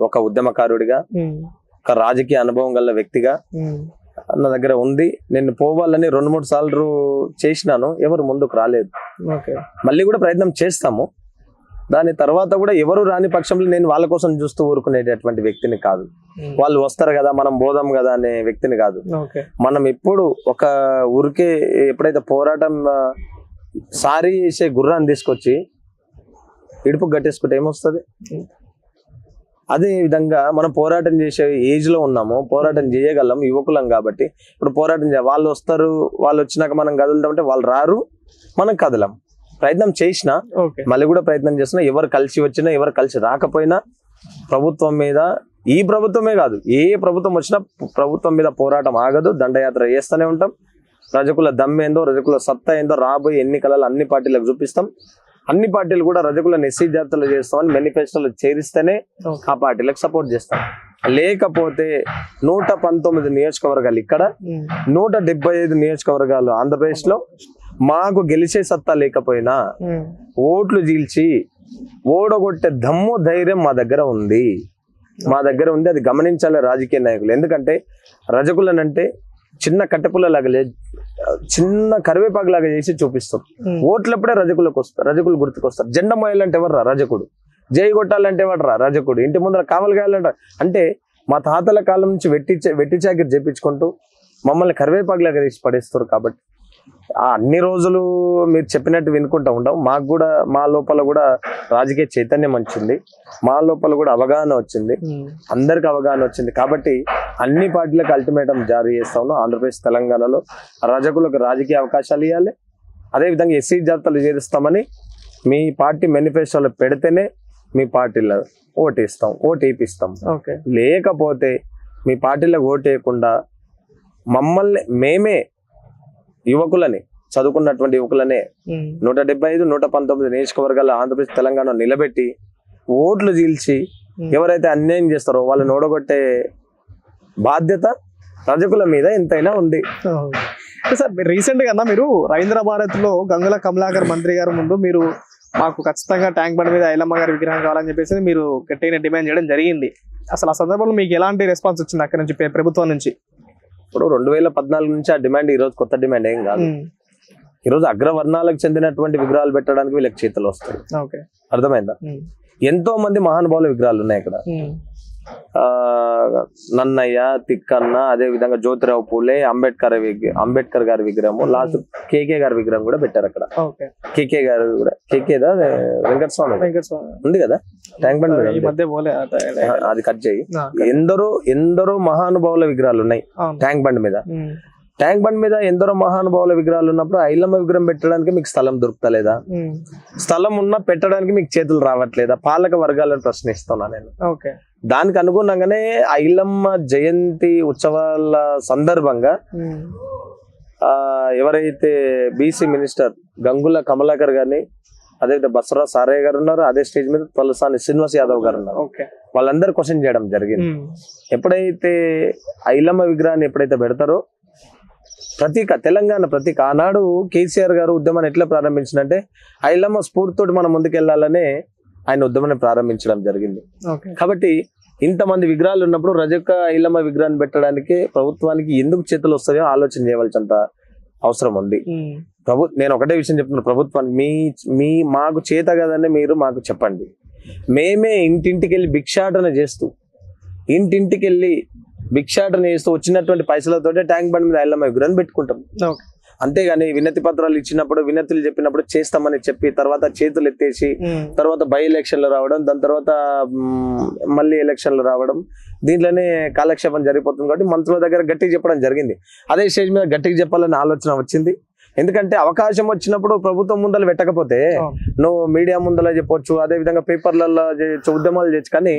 ఒక ఉద్యమకారుడిగా, ఒక రాజకీయ అనుభవం గల వ్యక్తిగా నా దగ్గర ఉంది. నేను పోవాలని 2-3 సార్లు చేసినాను, ఎవరు ముందుకు రాలేదు. మళ్ళీ కూడా ప్రయత్నం చేస్తాము. దాని తర్వాత కూడా ఎవరు రాని పక్షంలో నేను వాళ్ళ కోసం చూస్తూ ఊరుకునేటటువంటి వ్యక్తిని కాదు. వాళ్ళు వస్తారు కదా మనం పోదాం కదా అనే వ్యక్తిని కాదు. మనం ఎప్పుడు ఒక ఊరికే ఎప్పుడైతే పోరాటం సారీ చేసే గుర్రాన్ని తీసుకొచ్చి ఇడుపు గట్టేసుకుంటే ఏమొస్తుంది? అదే విధంగా మనం పోరాటం చేసే ఏజ్ లో ఉన్నాము, పోరాటం చేయగలం, యువకులం. కాబట్టి ఇప్పుడు పోరాటం వాళ్ళు వస్తారు, వాళ్ళు వచ్చినాక మనం కదులుతామంటే వాళ్ళు రారు, మనం కదలం. ప్రయత్నం చేసినా మళ్ళీ కూడా ప్రయత్నం చేసినా, ఎవరు కలిసి వచ్చినా ఎవరు కలిసి రాకపోయినా ప్రభుత్వం మీద, ఈ ప్రభుత్వమే కాదు ఏ ప్రభుత్వం వచ్చినా ప్రభుత్వం మీద పోరాటం ఆగదు. దండయాత్ర చేస్తూనే ఉంటాం. రజకుల దమ్మేందో, రజకుల సత్తా ఏందో రాబోయే ఎన్నికలలో అన్ని పార్టీలకు చూపిస్తాం. అన్ని పార్టీలు కూడా రజకులను ఎస్సీ జాబితాలో చేస్తామని మేనిఫెస్టోలో చేరిస్తేనే ఆ పార్టీలకు సపోర్ట్ చేస్తాం. లేకపోతే 119 నియోజకవర్గాలు ఇక్కడ, 175 నియోజకవర్గాలు ఆంధ్రప్రదేశ్ లో మాకు గెలిచే సత్తా లేకపోయినా ఓట్లు చీల్చి ఓడగొట్టే దమ్ము ధైర్యం మా దగ్గర ఉంది. అది గమనించాలి రాజకీయ నాయకులు. ఎందుకంటే రజకులనంటే చిన్న కట్టెపుల్లలాగా, చిన్న కరివేపాకులాగా చేసి చూపిస్తాం. ఓట్లప్పుడే రజకులకు వస్తారు, రజకులు గుర్తుకొస్తారు. జెండా మోయాలంటే ఎవర్రా? రజకుడు. జై కొట్టాలంటే ఎవడరా? రజకుడు. ఇంటి ముందర కావలి కాయాలంట అంటే మా తాతల కాలం నుంచి వెట్టి చాకిరి చేపించుకుంటూ మమ్మల్ని కరివేపాకులాగా తీసి పడేస్తారు. కాబట్టి అన్ని రోజులు మీరు చెప్పినట్టు వినుకుంటా ఉంటాం. మాకు కూడా మా లోపల కూడా రాజకీయ చైతన్యం వచ్చింది, మా లోపల కూడా అవగాహన వచ్చింది, అందరికి అవగాహన వచ్చింది. కాబట్టి అన్ని పార్టీలకు అల్టిమేటం జారీ చేస్తా ఉన్నాం. ఆంధ్రప్రదేశ్ తెలంగాణలో రజకులకు రాజకీయ అవకాశాలు ఇవ్వాలి, అదేవిధంగా ఎస్సీ జాబితాలు చేరుస్తామని మీ పార్టీ మేనిఫెస్టోలో పెడితేనే మీ పార్టీలో ఓటేస్తాం, ఓటేపిస్తాం. లేకపోతే మీ పార్టీలో ఓటేయకుండా మమ్మల్ని మేమే యువకులని, చదువుకున్నటువంటి యువకులనే 175, 119 నియోజకవర్గాల ఆంధ్రప్రదేశ్ తెలంగాణ నిలబెట్టి ఓట్లు చీల్చి ఎవరైతే అన్యాయం చేస్తారో వాళ్ళని ఓడగొట్టే బాధ్యత రజకుల మీద ఎంతైనా ఉంది. సార్ రీసెంట్ గా మీరు రవీంద్ర భారత్ లో గంగుల కమలాకర్ మంత్రి గారి ముందు మీరు మాకు ఖచ్చితంగా ట్యాంక్ బండ్ మీద ఐలమ్మ గారి విగ్రహం కావాలని చెప్పేసి మీరు గట్టిగా డిమాండ్ చేయడం జరిగింది. అసలు ఆ సందర్భంలో మీకు ఎలాంటి రెస్పాన్స్ వచ్చింది అక్కడ నుంచి, ప్రభుత్వం నుంచి? ఇప్పుడు 2014 నుంచి ఆ డిమాండ్ ఈ రోజు కొత్త డిమాండ్ ఏం కాదు. ఈ రోజు అగ్రవర్ణాలకు చెందినటువంటి విగ్రహాలు పెట్టడానికి వీళ్ళకి చేతులు వస్తాయి. అర్థమైందా? ఎంతో మంది మహానుభావుల విగ్రహాలు ఉన్నాయి ఇక్కడ. నన్నయ్య, తిక్కన్న, అదే విధంగా జ్యోతిరావు పూలే, అంబేద్కర్ గారి విగ్రహం, లాస్ట్ కేకే గారి విగ్రహం కూడా పెట్టారు అక్కడ. కేకే గారు కూడా, కేకేదా వెంకటస్వామి ఉంది కదా ట్యాంక్ బండ్ మీద, అది కట్ చేయి. ఎందరో మహానుభావుల విగ్రహాలు ఉన్నాయి ట్యాంక్ బండ్ మీద. ట్యాంక్ బండ్ మీద ఎందరో మహానుభావుల విగ్రహాలు ఉన్నప్పుడు ఐలమ్మ విగ్రహం పెట్టడానికి మీకు స్థలం దొరుకుతలేదా? స్థలం ఉన్నా పెట్టడానికి మీకు చేతులు రావట్లేదా? పాలక వర్గాలను ప్రశ్నిస్తున్నా నేను. దానికి అనుగుణంగానే ఐలమ్మ జయంతి ఉత్సవాల సందర్భంగా ఎవరైతే బీసీ మినిస్టర్ గంగుల కమలాకర్ గారిని, అదేవిధంగా బసవరాజ్ సారయ్య గారు ఉన్నారు, అదే స్టేజ్ మీద తలసాని శ్రీనివాస్ యాదవ్ గారు ఉన్నారు. వాళ్ళందరూ క్వశ్చన్ చేయడం జరిగింది. ఎప్పుడైతే ఐలమ్మ విగ్రహాన్ని ఎప్పుడైతే పెడతారో తెలంగాణ ప్రతీక, ఆనాడు కేసీఆర్ గారు ఉద్యమాన్ని ఎట్లా ప్రారంభించినంటే ఐలమ్మ స్ఫూర్తితోటి మనం ముందుకెళ్లాలనే ఆయన ఉద్యమాన్ని ప్రారంభించడం జరిగింది. కాబట్టి ఇంతమంది విగ్రహాలు ఉన్నప్పుడు రజక ఐలమ్మ విగ్రహాన్ని పెట్టడానికి ప్రభుత్వానికి ఎందుకు చేతులు వస్తాయో ఆలోచన చేయవలసినంత అవసరం ఉంది. నేను ఒకటే విషయం చెప్తున్నాను ప్రభుత్వానికి, మాకు చేత కదని మీరు మాకు చెప్పండి. మేమే ఇంటింటికి వెళ్ళి భిక్షాటన చేస్తూ వచ్చినటువంటి పైసలతోటే ట్యాంక్ బండ్ మీద ఐలమ్మ విగ్రహాన్ని పెట్టుకుంటాం. అంతేగాని వినతి పత్రాలు ఇచ్చినప్పుడు, వినతులు చెప్పినప్పుడు చేస్తామని చెప్పి తర్వాత చేతులు ఎత్తేసి తర్వాత బై ఎలక్షన్లు రావడం, దాని తర్వాత మళ్ళీ ఎలక్షన్లు రావడం, దీంట్లోనే కాలక్షేపం జరిగిపోతుంది. కాబట్టి మంత్రుల దగ్గర గట్టిగా చెప్పడం జరిగింది. అదే స్టేజ్ మీద గట్టిగా చెప్పాలని ఆలోచన వచ్చింది. ఎందుకంటే అవకాశం వచ్చినప్పుడు ప్రభుత్వం ముందర పెట్టకపోతే నువ్వు మీడియా ముందర చెప్పొచ్చు, అదే విధంగా పేపర్లలో చేయొచ్చు, ఉద్యమాలు చేయొచ్చు. కానీ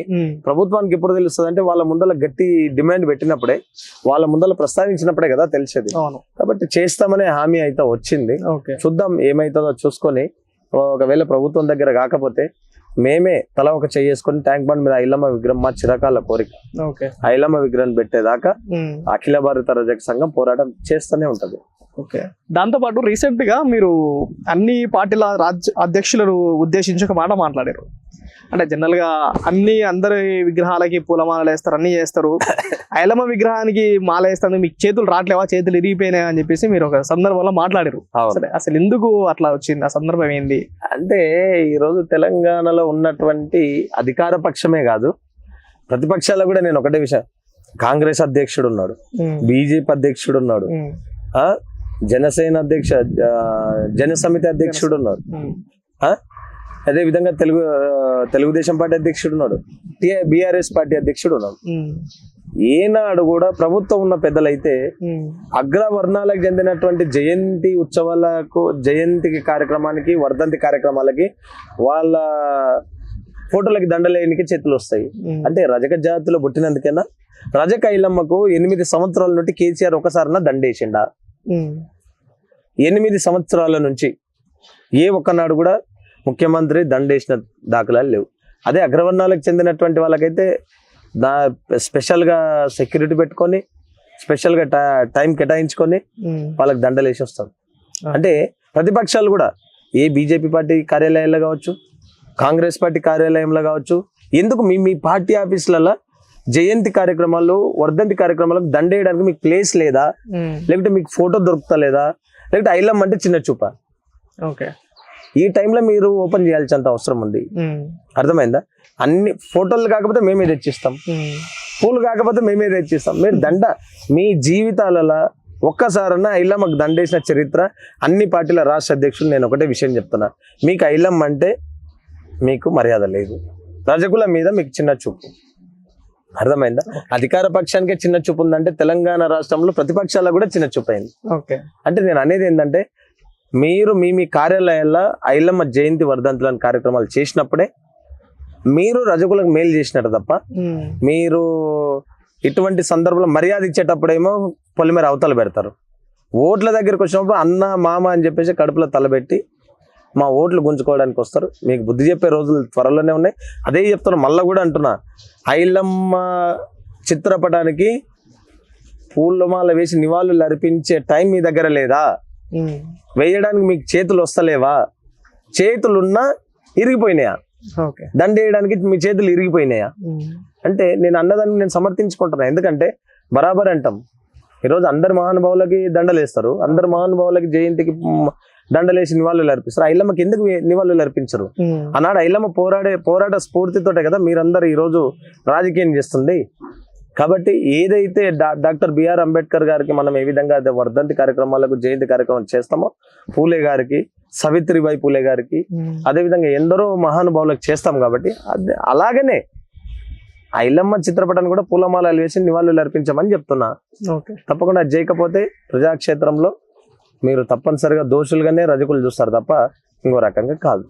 ప్రభుత్వానికి ఎప్పుడు తెలుస్తుంది అంటే వాళ్ళ ముందర గట్టి డిమాండ్ పెట్టినప్పుడే, వాళ్ళ ముందర ప్రస్తావించినప్పుడే కదా తెలిసేది. కాబట్టి చేస్తామనే హామీ అయితే వచ్చింది. చూద్దాం ఏమైతుందో చూసుకొని, ఒకవేళ ప్రభుత్వం దగ్గర కాకపోతే మేమే తల ఒక చేసుకొని ట్యాంక్ బండ్ మీద ఐలమ్మ విగ్రహం, మా చిరకాల కోరిక ఐలమ్మ విగ్రహం పెట్టేదాకా అఖిల భారత రజక సంఘం పోరాటం చేస్తూనే ఉంటది. దాంతో పాటు రీసెంట్ గా మీరు అన్ని పార్టీల అధ్యక్షులను ఉద్దేశించి ఒక మాట మాట్లాడారు. అంటే జనరల్ గా అందరి విగ్రహాలకి పూలమాలలు వేస్తారు, అన్ని చేస్తారు, ఐలమ్మ విగ్రహానికి మాల వేస్తాను, మీకు చేతులు రావట్లేవా, చేతులు ఇరిగిపోయినాయి అని చెప్పేసి మీరు ఒక సందర్భంలో మాట్లాడారు. అసలు ఎందుకు అట్లా వచ్చింది? ఆ సందర్భం ఏంది? అంటే ఈ రోజు తెలంగాణలో ఉన్నటువంటి అధికార పక్షమే కాదు, ప్రతిపక్షాలు కూడా నేను ఒకటే విషయం, కాంగ్రెస్ అధ్యక్షుడు ఉన్నాడు, బీజేపీ అధ్యక్షుడు ఉన్నాడు, జనసేన జనసమితి అధ్యక్షుడు ఉన్నారు, అదే విధంగా తెలుగుదేశం పార్టీ అధ్యక్షుడు ఉన్నాడు, బీఆర్ఎస్ పార్టీ అధ్యక్షుడు ఉన్నాడు. ఏనాడు కూడా ప్రభుత్వం ఉన్న పెద్దలైతే అగ్రవర్ణాలకు చెందినటువంటి జయంతి ఉత్సవాలకు, జయంతి కార్యక్రమానికి, వర్ధంతి కార్యక్రమాలకి వాళ్ళ ఫోటోలకి దండలేనికి చేతులు వస్తాయి. అంటే రజక జాతిలో పుట్టినందుకైనా రజక ఐలమ్మకు 8 సంవత్సరాల నుండి కేసీఆర్ ఒకసారి దండేసిండా? 8 సంవత్సరాల నుంచి ఏ ఒక్కనాడు కూడా ముఖ్యమంత్రి దండేసిన దాఖలాలు లేవు. అదే అగ్రవర్ణాలకు చెందినటువంటి వాళ్ళకైతే స్పెషల్ గా సెక్యూరిటీ పెట్టుకొని, స్పెషల్ గా టైం కేటాయించుకొని వాళ్ళకి దండలు వేసి వస్తారు. అంటే ప్రతిపక్షాలు కూడా ఏ బీజేపీ పార్టీ కార్యాలయాల్లో కావచ్చు, కాంగ్రెస్ పార్టీ కార్యాలయంలో కావచ్చు, ఎందుకు మీ పార్టీ ఆఫీసులలో జయంతి కార్యక్రమాలు, వర్ధంతి కార్యక్రమాలకు దండేయడానికి మీకు ప్లేస్ లేదా? లేకపోతే మీకు ఫోటో దొరుకుతలేదా? లేకపోతే ఐలమ్మ అంటే చిన్న చూప? ఈ టైంలో మీరు ఓపెన్ చేయాల్సినంత అవసరం ఉంది. అర్థమైందా? అన్ని ఫోటోలు కాకపోతే మేమే తెచ్చిస్తాం, పూలు కాకపోతే మేమే తెచ్చిస్తాం. మీరు మీ జీవితాలలో ఒక్కసారన్నా ఐలమ్మకు దండేసిన చరిత్ర అన్ని పార్టీల రాష్ట్ర అధ్యక్షులు నేను ఒకటే విషయం చెప్తున్నా, మీకు ఐలమ్మ అంటే మీకు మర్యాద లేదు, రజకుల మీద మీకు చిన్న చూపు. అర్థమైందా? అధికార పక్షానికే చిన్న చూపు ఉందంటే తెలంగాణ రాష్ట్రంలో ప్రతిపక్షాలకు కూడా చిన్న చూపు అయింది. ఓకే. అంటే నేను అనేది ఏంటంటే మీరు మీ కార్యాలయాల్లో ఐలమ్మ జయంతి వర్ధంతులని కార్యక్రమాలు చేసినప్పుడే మీరు రజకులకు మేలు చేసినట్టు తప్ప మీరు ఇటువంటి సందర్భంలో మర్యాద ఇచ్చేటప్పుడేమో పొలిమేర అవతల పెడతారు. ఓట్ల దగ్గరికి వచ్చినప్పుడు అన్న మామ అని చెప్పేసి కడుపులో తలబెట్టి మా ఓట్లు గుంజుకోవడానికి వస్తారు. మీకు బుద్ధి చెప్పే రోజులు త్వరలోనే ఉన్నాయి. అదే చెప్తున్నా, మళ్ళీ కూడా అంటున్నా, ఐలమ్మ చిత్రపటానికి పూలమాల వేసి నివాళులు అర్పించే టైం మీ దగ్గర లేదా? వేయడానికి మీకు చేతులు వస్తలేవా? చేతులున్నా ఇరిగిపోయినాయా? దండ వేయడానికి మీ చేతులు ఇరిగిపోయినాయా? అంటే నేను అన్నదాన్ని నేను సమర్థించుకుంటున్నా. ఎందుకంటే బరాబర్ అంటాం, ఈరోజు అందరు మహానుభావులకి దండలు వేస్తారు, అందరు మహానుభావులకి జయంతికి దండలేసి నివాళులు అర్పిస్తారు. ఐలమ్మకి ఎందుకు నివాళులు అర్పించరు? ఆనాడు ఐలమ్మ పోరాట స్ఫూర్తితోటే కదా మీరందరూ ఈరోజు రాజకీయం చేస్తుంది. కాబట్టి ఏదైతే డాక్టర్ బిఆర్ అంబేద్కర్ గారికి మనం ఏ విధంగా వర్ధంతి కార్యక్రమాలకు జయంతి కార్యక్రమం చేస్తామో, పూలే గారికి, సావిత్రిబాయి పూలే గారికి, అదేవిధంగా ఎందరో మహానుభావులకు చేస్తాం. కాబట్టి అలాగనే ఐలమ్మ చిత్రపటాన్ని కూడా పూలమాలలు వేసి నివాళులు అర్పించమని చెప్తున్నా. తప్పకుండా చేయకపోతే ప్రజాక్షేత్రంలో మీరు తప్పనిసరిగా దోషులుగానే రజకులు చూస్తారు తప్ప ఇంకో రకంగా కాదు.